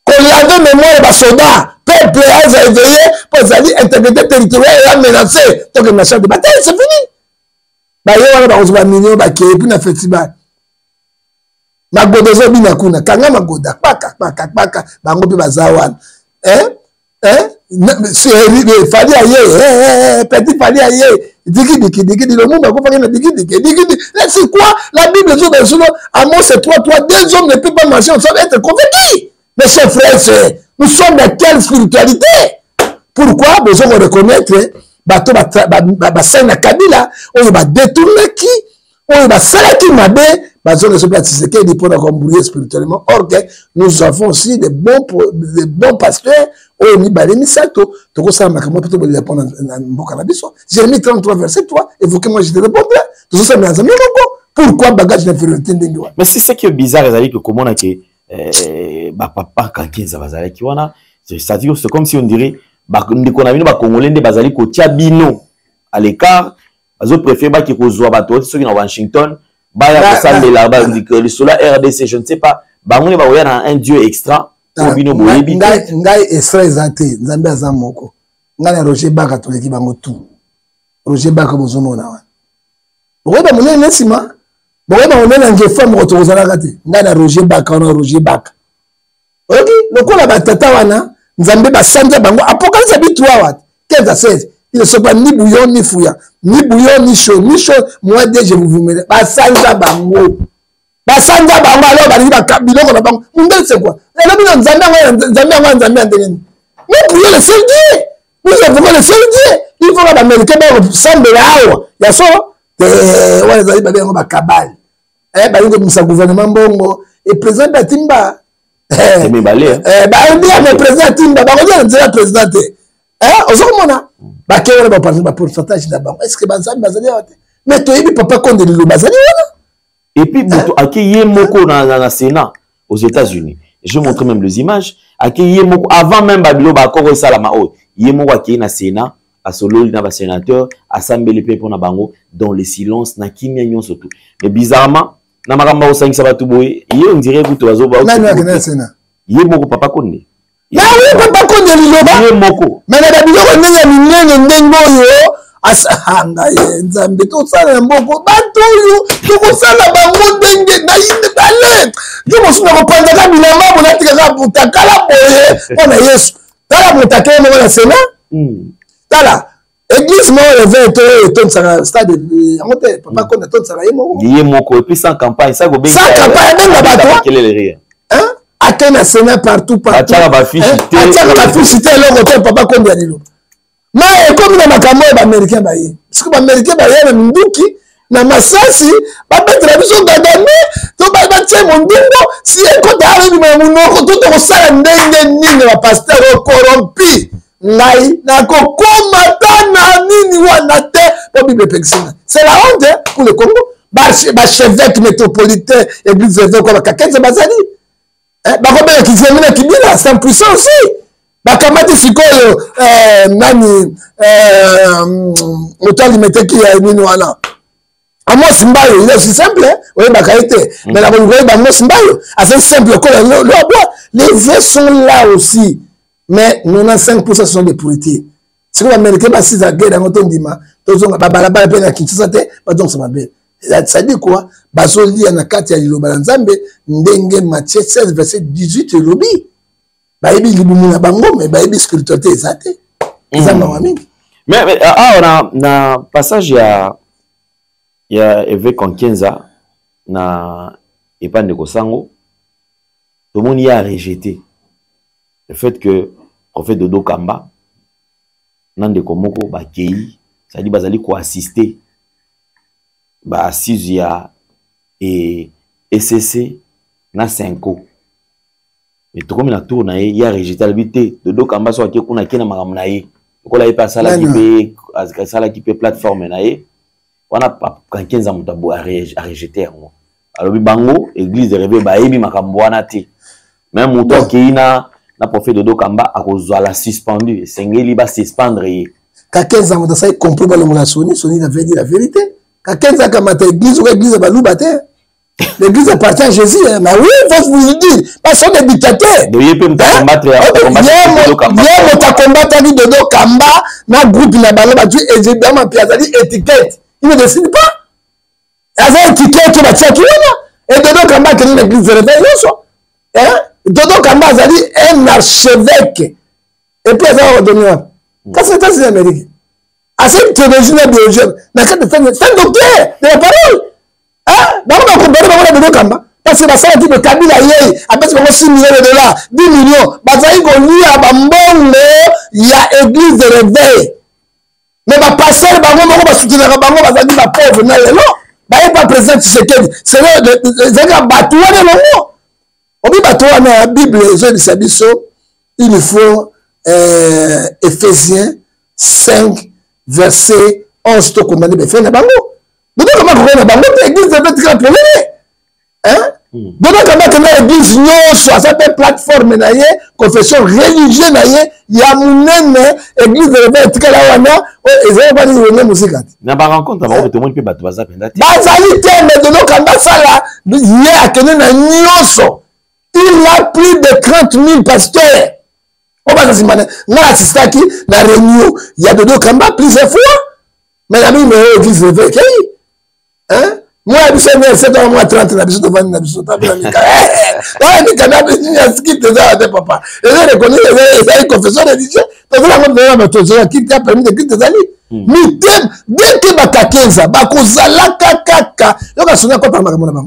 Qu'on avait mémoire de soldats. Peuple a éveillé pour salir intégrité territoriale et menacée. Donc, le machin de bataille, c'est fini. Bah, il y a un million qui est pour un festival. Magodozo binakuna, kanga magoda, paka, bango pe bazawan. Fali aye, petit fali aye, diki, le monde a compris diki. C'est quoi? La Bible dit dans le Amos, c'est toi, deux hommes ne peuvent pas marcher ensemble, être convertis. Mes chers frères et sœurs, nous sommes dans quelle spiritualité? Pourquoi? Besoin de reconnaître, bateau na Kabila, on va détourner qui? On va saler qui m'a dit, besoin de se placer, qui est pour embrouiller spirituellement. Or que nous avons aussi des bons pasteurs, on y balé misato, tu vois ça, ma comment peut-on répondre à Mbokanabiso? Jérémie 33, verset 3, évoquez-moi, je te répondrai. Tout ça, c'est mes amis, pourquoi bagage d'infériorité? Mais c'est ce qui est bizarre, que comment on a été. Papa Kakenza bazali kiwana c'est-à-dire c'est comme si on dirait ndeko na bino ba congolais nde bazali ko tia bino à l'écart bazo préférer ki kozwa bato soki na Washington ba ya ko sambela ba le sola RDC je ne sais pas bango ne ba oya na un dieu extra ko bino boyebi ngai extra ezate nzambe azamoko ngai na Roger Baka toleki bango tout Roger Baka bozomona wa boyeba monene nsima boyeba monene ngefa moko tozala kate ngai na Roger Baka na Roger Baka ok lokola batata wana nzambe basanja bango apocalypse bitwa wat 15-16 il ne sont pas ni bouillon ni fouillant ni bouillon ni chaud moi dès je vous mets basanja bango alors bali biloko na bango mbele c'est quoi la bino nzambe andeni mais bouillon le seul Dieu nous avons le seul Dieu il faut que l'américain ba sambela awa ya so wana zali ba bengo ba kabal ba ngo misa gouvernement mbongo et président Batimba c'est mes balais le président Timba ba président on se comment ba ke wala ba pourcentage là-bas est-ce que bazali bazali mais tu as papa Condé le bazali. Et puis, accueillir Moko dans le Sénat aux États-Unis. Je vais montrer même les images. Accueillir Moko, avant même Babilo, Bakoro Salama, Yemoko accueillir dans le Sénat, à solo, il y a un sénateur, à Sambele Pepe na bango, dans le silence, na kimia nyon surtout. Mais bizarrement, na maramba au 5 Sabatouboé, on dirait que tu vas au Sénat. Yemoko papa Condé. Na oui, papa Condé liloba. Yemoko. Mais na Babilo, on est minene ndengo yo. Asanga nzambe to sala mboko bato yo to sala bango ndenge na yinde bale yo mosuna ko panda ka bilamba bona tika butakala boye ona Yesu tala butakala mo na Sénat tala église mo le veto ton sala stade amote papa Condé ton sala yemoko et puis sans campagne ça go bien sans campagne ben bato quel est le rire hein atteindre Sénat partout ataka ba fiche le côté papa Condé alilo mais comme na makambo ya américain baye parce que américain baye na nduki na masasi ba petra biso gadane to ba tie mondungo si ekota ari na munoko to to sala ndenge nini ba pasteur corrompi ngai na kokoma tana nini wana te po bible pexina c'est la honte pour le Congo ba chevêque métropolitain église de quoi ba kakenza bazali ba ko ba kizemina kibila sans puissance aussi bakamati sikoyo nani motali meteki ya nini wana Amos Mbayo il est aussi simple oui bakaite mais la bonne voie Amos Mbayo assez simple comme le les vrais sont là aussi mais 95% sont des pourrités c'est comme américain ba six à guerre dans ton dima tozonga ba balabala pe na Kinshasa te ba donc ça va bien ça dit quoi bazoli na kati ya liloba nzambe ndenge Matthieu 16 verset 18 lobi baïbi libumuna bango mais baïbi spiritualité ezate ezama wamingi mais on a passage ya évêque Konkenza na epande kosango tout le monde y a rejeté le fait que prophète Dodo Kamba nande komoko ba kei ça dit bazali ko assister ba assise ya et SCC na 5 mais tout comme la tour na il y a rejeté l'habité Dodo Kamba so akeko na kena makambo na ye ko la pas ça la qui peut plateforme na ye on a pas quand 15 ans mutabou a rejeté ngo alors bango église de réveil ba yebi makambo wana te même muto ki na prophète Dodo Kamba a kozwa la suspendu sengeli ba suspendre ye ka 15 ans muta ça compris ba le mona soni avait dit la vérité ka 15 ans kamata église ba lubate. L'église appartient à Jésus, hein. Mais oui, il faut vous le dire. Parce qu'on est dictateur. Il peut combattre. Il faut combattre Dodo Kamba, dans le groupe, il a ballé, et j'ai bien ma pièce, étiquette. Il ne décide pas. Il y a une étiquette qui va tirer tout le monde. Et Dodo Kamba, qui est l'église de réveil, Dodo Kamba, il a dit un archevêque. Et puis, il a redonné. Quand c'est en Amérique, à cette théologie de biologie, c'est un docteur de la parole. Parce que ça dit que Kabila après 6 millions de dollars, 10 millions, il y a église de réveil. Mais ma pasteur, ma soutenir ma pauvre, non, pas présent c'est la Bible, il faut Ephésiens 5, verset 11, to commandé de faire bango. Donc, comment on a bango, l'église de réveil, hein? Donc, comment l'église soit sa plateforme, confession religieuse, il y a mon église de réveil, et ça va dire que musique. Na ba rencontre ba tout le monde peut battre ça pendant. Bazali te mais de kamba sala, il y a quelqu'un na nyoso. Il a plus de 30 000 pasteurs. On va se demander, na assisté qui na réunion, il y a de kamba plusieurs fois. Mais la même église de réveil, hein? Moi, je suis venu à 7 ans, moi, 30 ans, je suis venu à 7 ans, je suis venu à papa. Et je reconnais les confessions religieuses. Donc, là, on qui t'a permis de quitter tes amis. Mais dès que tu as 15 ans, kaka, donc, on a quoi par ma caméra?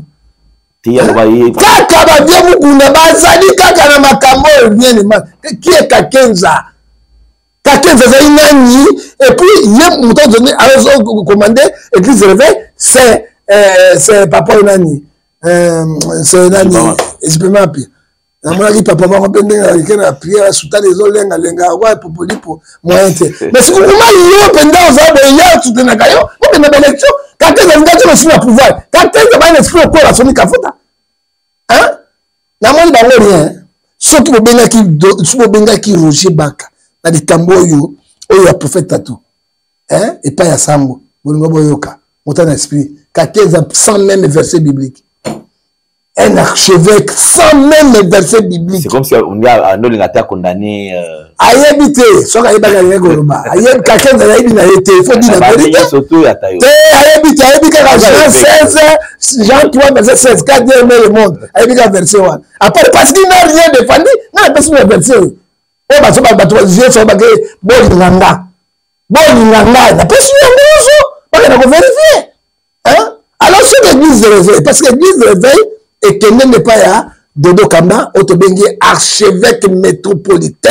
Kaka, bien beaucoup, bazali, kaka, na makambo, bien, qui est 15 ans? 15 ans, et puis, il y a un temps donné, alors, commandé, église de réveil, c'est papa Nani. C'est Nani. Je peux m'appeler. Papa m'a appelé à prier à soutenir les autres lenga ouais pour moi. Mais si vous m'avez pendant aux arbres, il y a soutenir Nakayo, vous avez une élection, Quand est-ce que vous avez le pouvoir? Quand est-ce que vous avez l'esprit au corps à son Kafuta? Hein? N'a pas rien. Ce qui vous benga qui Roger Baka, dans les tamboyos, où il y a prophète Tatou. Hein? Et pas ya Sambo. Vous n'avez pas yoka. Autant d'esprit. Quand est-ce que sans même verset biblique. Un archevêque sans même verset biblique. C'est comme si on a un ordinateur condamné. Ayébité, soit ayébité à Goloba. Ayébité, quelqu'un n'a été, il faut dire la vérité. Ayébité, Jean 16, Jean 3, verset 16, 4 Dieu aimait le monde. Ayébité, verset 1. Après, parce qu'il n'a rien défendu, n'a pas su le verset. Oh, bah, ça va, Dieu, ça va, bon, Nanga. Bon, Nanga, n'a pas su le verset. Pas qu'on a vérifié. Hein? Alors, c'est l'église de réveil, parce que l'église de réveil, et que n'est pas là, Dodo Kamba, Otobengi, archevêque métropolitain,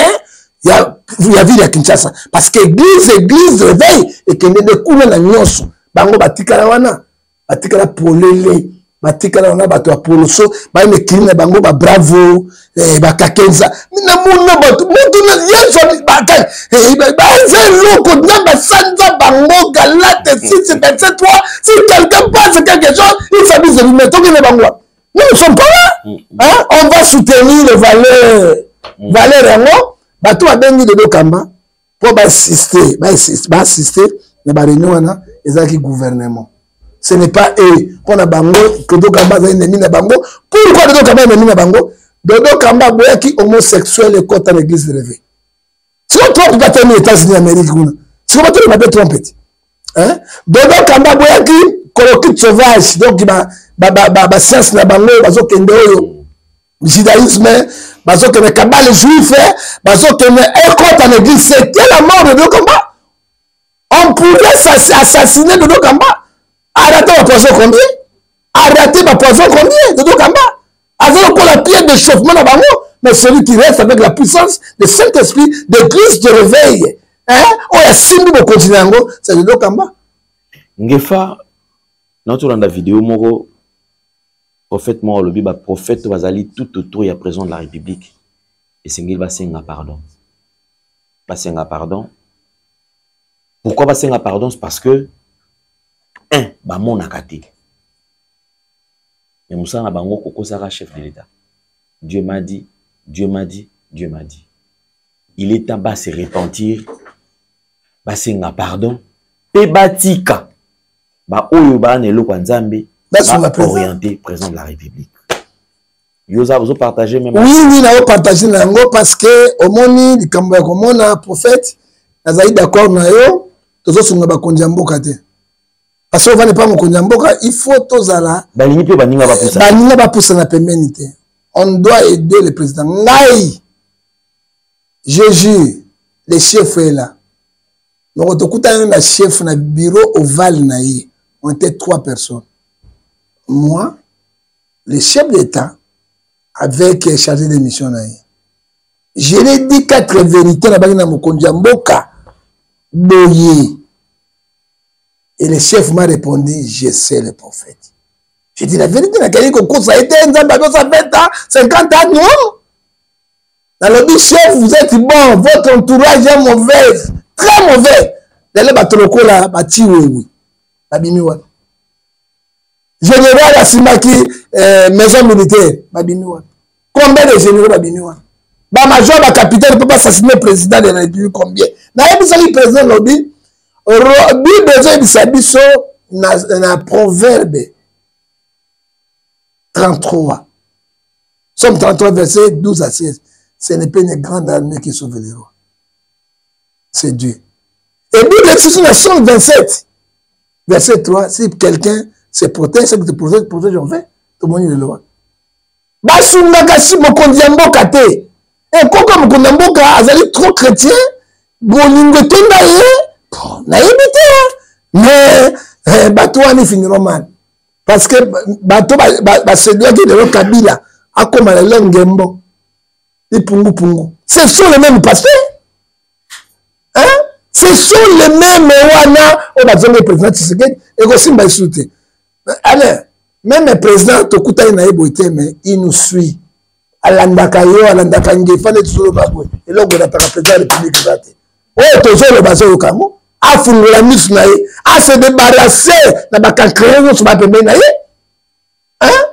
il y a vu la Kinshasa. Parce que l'église réveille, et que n'est pas coulé la nyonso. Bango batikala wana, batikala polele, batikala wana bato a poloso, ba me kine bango ba bravo, ba kakenza. Mina muna bato, muna yeso baka, ba zelo namba sanza bango Galate 6 verset 3. Si quelqu'un passe quelque chose, il s'abuse de lui mettre au bango. Nous ne sommes pas là. Hein? On va soutenir les valeurs. Valeurs, non? Bateau a béni de Dokamba pour assister dans la réunion des gouvernement. Ce n'est pas eux. Pour la bango, que Dokamba est ennemi de bango. Pourquoi Dokamba est ennemi de bango? Dodo Kamba boya qui homosexuel et contre l'église de réveil. Si on trompe pas les États-Unis d'Amérique, si on va te tromper. Hein? Dodo Kamba boya qui colloquie sauvage, donc ba science na bango bazo kende oyo judaïsme bazo kende kabale juif bazo kende contre l'église. C'était la mort de Dokamba. On pourrait assassiner de Dokamba. Arrêter la poison combien? Arrêter la poison combien de Dokamba? Avec encore la pierre de chauffement na bango, mais celui qui reste avec la puissance de Saint-Esprit, de Christ de réveil, hein? On a simbi au continent, c'est de Dokamba. Ngefa, dans la vidéo, moro prophète mort le biba prophète bazali tout autour il y a présent de la République et sengil va senga pardon. Ba senga pardon. Pourquoi ba senga pardon? C'est parce que ba mon akate. Mais Moussa na bango koko sera chef de l'État. Dieu m'a dit, Dieu m'a dit, Dieu m'a dit. Il est temps de se repentir. Ba senga pardon. Pe batika. Ba oyo ba ne lo kwanzambe. Orienté président de la République. Yosa, vous partagez même. Oui, nous partagé parce que au moni, le Kamba comme prophète, nous sommes d'accord na yo, tous autres sont pas kondiamboka te. Parce qu'on va ne pas mon kondiamboka, il faut tous ala. Baninga pe baninga ba poussa. Baninga ba poussa na pembenité. On doit aider le président. Ngai, je jure, les chefs est là. Donc on te un chef na bureau ovale naïe. On était 3 personnes. Moi, le chef d'État, avec chargé de mission, je l'ai dit 4 vérités dans mon kondiamboka. Boye. Et le chef m'a répondu, je sais le prophète. J'ai dit la vérité, ça a été un zambado, ça fait 50 ans, non? Dans le dit, chef, vous êtes bon, votre entourage est mauvais, très mauvais. D'aller battre le col là, bâti, oui. Babimiwa. Général Asimaki, maison militaire, Babimiwa. Combien de généraux Babimiwa? Major, capitaine ne peut pas assassiner le président de la République, combien? N'a pas le président lobby. Besoin de Sabiso, na proverbe 33. Somme 33, verset 12 à 16. Ce n'est pas une grande armée qui sauve les rois. C'est Dieu. Et Bible, c'est sur la Somme 27, verset 3. Si quelqu'un se protège, c'est que te protège, en fait, tout le monde est le roi. Basungaka si mokondiamboka te. Et koko mokondiamboka azali trop chrétien, bolingo tonda ye, na yebite. Mais bato wani finiront mal. Parce que bato basedwa ki de Kabila akoma la lengembo. Et pungu. Ce sont les mêmes pasteurs. Hein? Ce sont les mêmes wana au bazongo président Tshisekedi et aussi Mbaïsoute. Alors, même le président Tokuta Inaïboïté, mais il nous suit. Alandaka yo, alandaka ngefa, les tsolo baboué. Et là, on a président de la République. Oh, toujours le bazo au Kamo. afungola misu na ye, a se débarrasser na bakankere nyonso bapembeni na ye. Hein?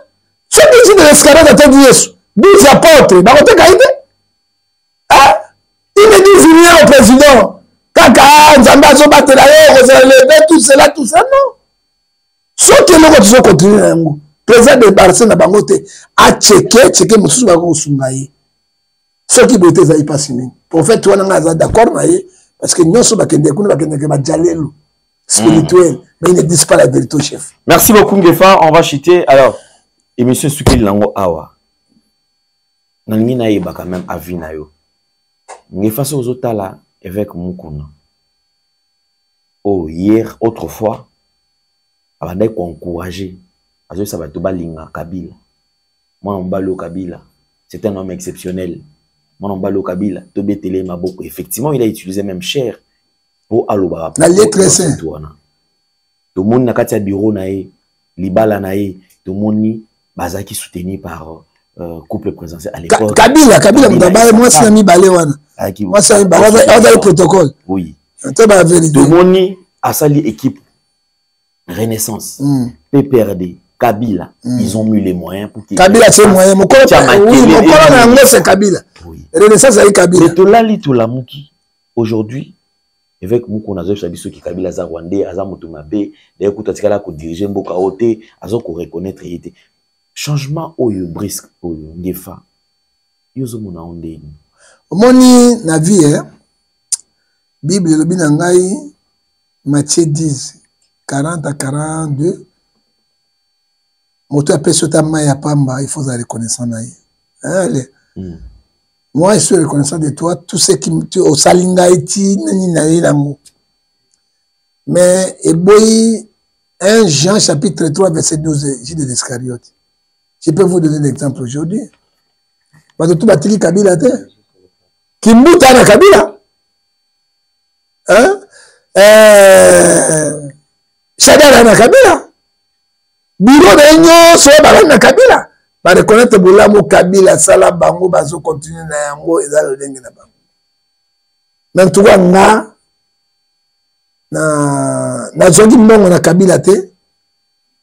Ce qui dit de l'escalade à tête de Yesu, 12 apôtres, bakoteka ye te. Hein? Il ne dit rien au président. Kaka, Nzambe azobatela yo, lever tout cela, non. Ce qui est le toujours continuer na yango. Président de Barcelone na bango te, a checké mosusu bako sunga ye. Ce qui doit être pas si bien. Prophète, tu es d'accord parce que nous sommes spirituel, mais ils ne disent pas la vérité au chef. Merci beaucoup, Ngefa. On va chuter. Alors, émission Sukil Lango Awa. Nangi na yeba quand même avis na yo. Ngefa so zotala avec Mukuna. Oh, hier, autrefois, abandai ko encourager. Azo ça va to balinga Kabila. Moi on balo Kabila. C'est un homme exceptionnel. Monambalo Kabila, Tobé Télé Maboko. Effectivement, il a utilisé même cher pour Aloba. La lettre saint. Tout le monde n'a qu'à bureau nae, Libala nae, tout le monde ni Bazaki soutenu par couple présidentiel à l'époque. Kabila, moi c'est ami Baléwana. Moi c'est ami Baléwana, on a le protocole. Oui. Tout le monde ni a sali équipe Renaissance, PPRD. Kabila, ils ont mis les moyens pour qu'il... Kabila, c'est moyen. Mon colonel, c'est Kabila. Oui. Renaissance, c'est Kabila. Mais tout là, tout la mouki, aujourd'hui, avec Mouko Nazo Chabiso qui Kabila za Rwandais, Aza Motumabe, d'ailleurs, quand tu as dirigé Mboka Ote, Azo ko reconnaître réalité. Changement oyo brisque oyo ngefa. Yozo mona onde. Moni na vie, Bible le binangai, Matthieu 10, 40 à 42. Moto appelle sur ta main ya pamba, il faut la reconnaissance. Allez. Moi, je suis reconnaissant de toi, tout ce qui me au salinga eti nani lango. Mais eboyi 1 Jean chapitre 3 verset 12, Judas d'Iscariote. Je peux vous donner l'exemple aujourd'hui. Parce que tout batili Kabila te. Kimbuta na Kabila. Hein? Shadara na Kabila. Bureau de l'Union, c'est la Kabila. Ba reconnaître Boulamo Kabila, Sala Bango, Bazo continue na yango, et ça le dengue na bango. Mais tu vois, na zondi mbongo na Kabila te,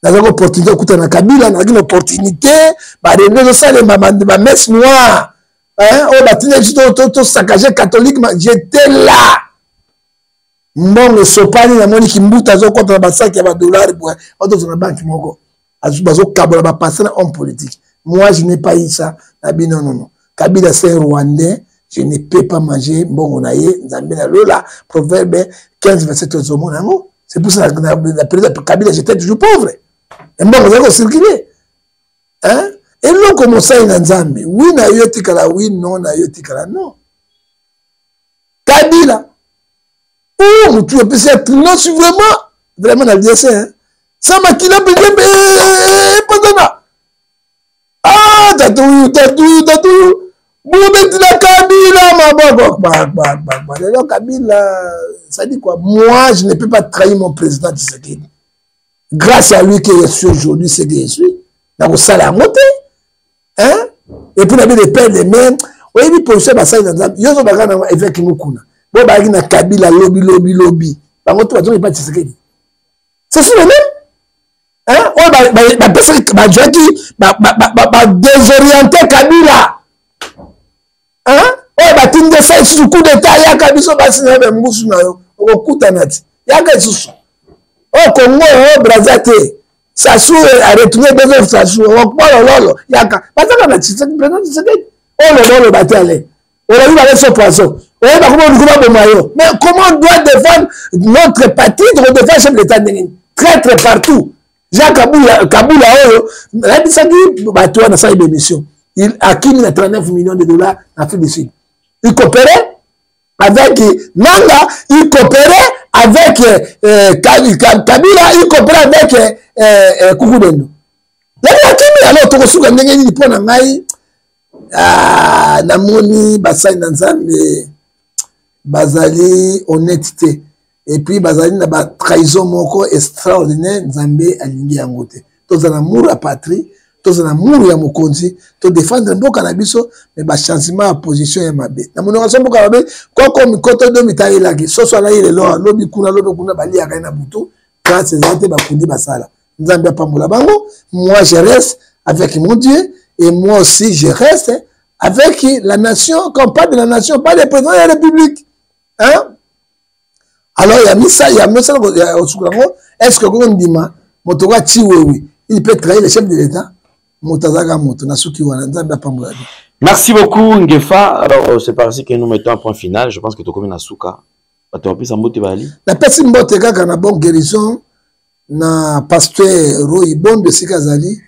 na zondi opportunité, écoute na Kabila, na une opportunité, ba réunion ça les ba messe noire, hein, oh batine tout saccagé catholique, j'étais là. Mbongo sopani na moni kimbuta zo contre ba sac ya ba dollars pour auto na banque moko. Azubazo Kabila ba passer un homme politique. Moi, je n'ai pas eu ça. Non, non, non. Kabila, c'est un Rwandais. Je ne peux pas manger. Bon, on a eu, Lola, proverbe 15, verset 13. C'est pour ça que la période de Kabila, j'étais toujours pauvre. Et bon, on a circulé. Hein? Et l'on commence à y Nzambi. Oui, na yotikala, oui, non, na yotikala, non. Kabila. Oh, tu peux dire, non, c'est vraiment la vie, hein? Ça m'a quitté, ah, tatou. Boubeti la Kabila, Kabila, ça dit quoi? Moi, je ne peux pas trahir mon président Tshisekedi. Grâce à lui que je suis aujourd'hui, c'est que je suis. Dans le salaire monté. Hein? Et puis, on avait des pères, des mères. Oui, il faut faire ça dans un. Il y a un bagage avec Mukuna. Bon, bah, il y a Kabila, lobby. Par contre, tu vas pas Tshisekedi. C'est sur le même. Hein? Oh, désorienter Kabila. Hein? Oh, tu ne sais pas coup d'état, il y a Kabiso Bassina de Moussou, au coup d'anati. Il y a Kabiso. Oh, Congo, oh, Brazate. Sassou a retourné 2 heures, Sassou. Oh, Lolo, il y a Kabiso. Oh, le bataille. On a vu avec ce poisson. Mais comment on doit défendre notre patrie, on défend le chef de l'État traître partout. Jacques Kaboula, il a dit ça, tu as une émission. Il a acquis 39 millions de dollars en Afrique du Sud. Il coopérait avec Nanga, il coopérait avec Kabila, il coopérait avec Koukoudendo. Il a acquis, alors, tu reçois un peu de maï. Ah, Namoni, Bassai Nanzambe, Bazali, honnêteté. Et puis, Bazali n'a pas trahison moko extraordinaire, Nzambe alingi yangote. Tous en amour à patrie, tous na muru ya mokonzi to défendre mboka na biso mais ba changement ya position ya mabe na monoration mboka mabe koko mikoto do mitayi laki soso na ile lo lobi kuna bali ya na butu grâce à zate ba kundi basala nzambe pambola bango moi je reste avec mon Dieu et moi aussi je reste avec la nation comme pas de la nation pas le président de la République hein. Alors il y a mis ça est-ce que on dit ma motoka tiwewe il peut trahir le chef de l'État. Merci beaucoup Ngefa. Alors c'est par ici que nous mettons un point final. Je pense que tu as commis na souka. Tu as pu s'emboter bali. La personne mbote kaka na bonne guérison na pasteur Roy Bombe Sikazali.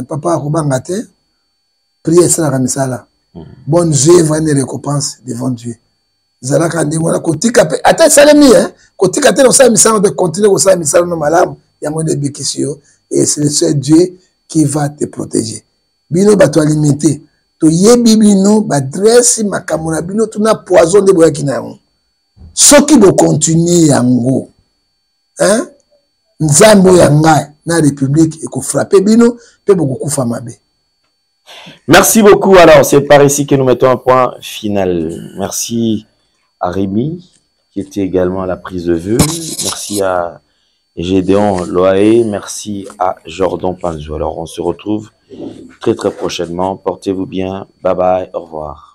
Papa Robangate. Prière ça la misala. Bonne œuvre et récompense devant Dieu. Zalaka ndimona kotika pe ata salemi hein. Kotika te no sa misala de continuer ko sa misala no malamu ya mo de bikisio et c'est le seul Dieu qui va te protéger. Bino bato alimenter. To yebi bino badresse makamona bino tuna poison de boya kinango. Soki bo continuer yango. Hein? Nzambo yanga na République et ko frapper bino pe boko kufa mabe. Merci beaucoup. Alors c'est par ici que nous mettons un point final. Merci à Rémi qui était également à la prise de vue. Merci à Gédéon Loaé, merci à Jordan Panzo. Alors on se retrouve très prochainement. Portez-vous bien. Bye bye. Au revoir.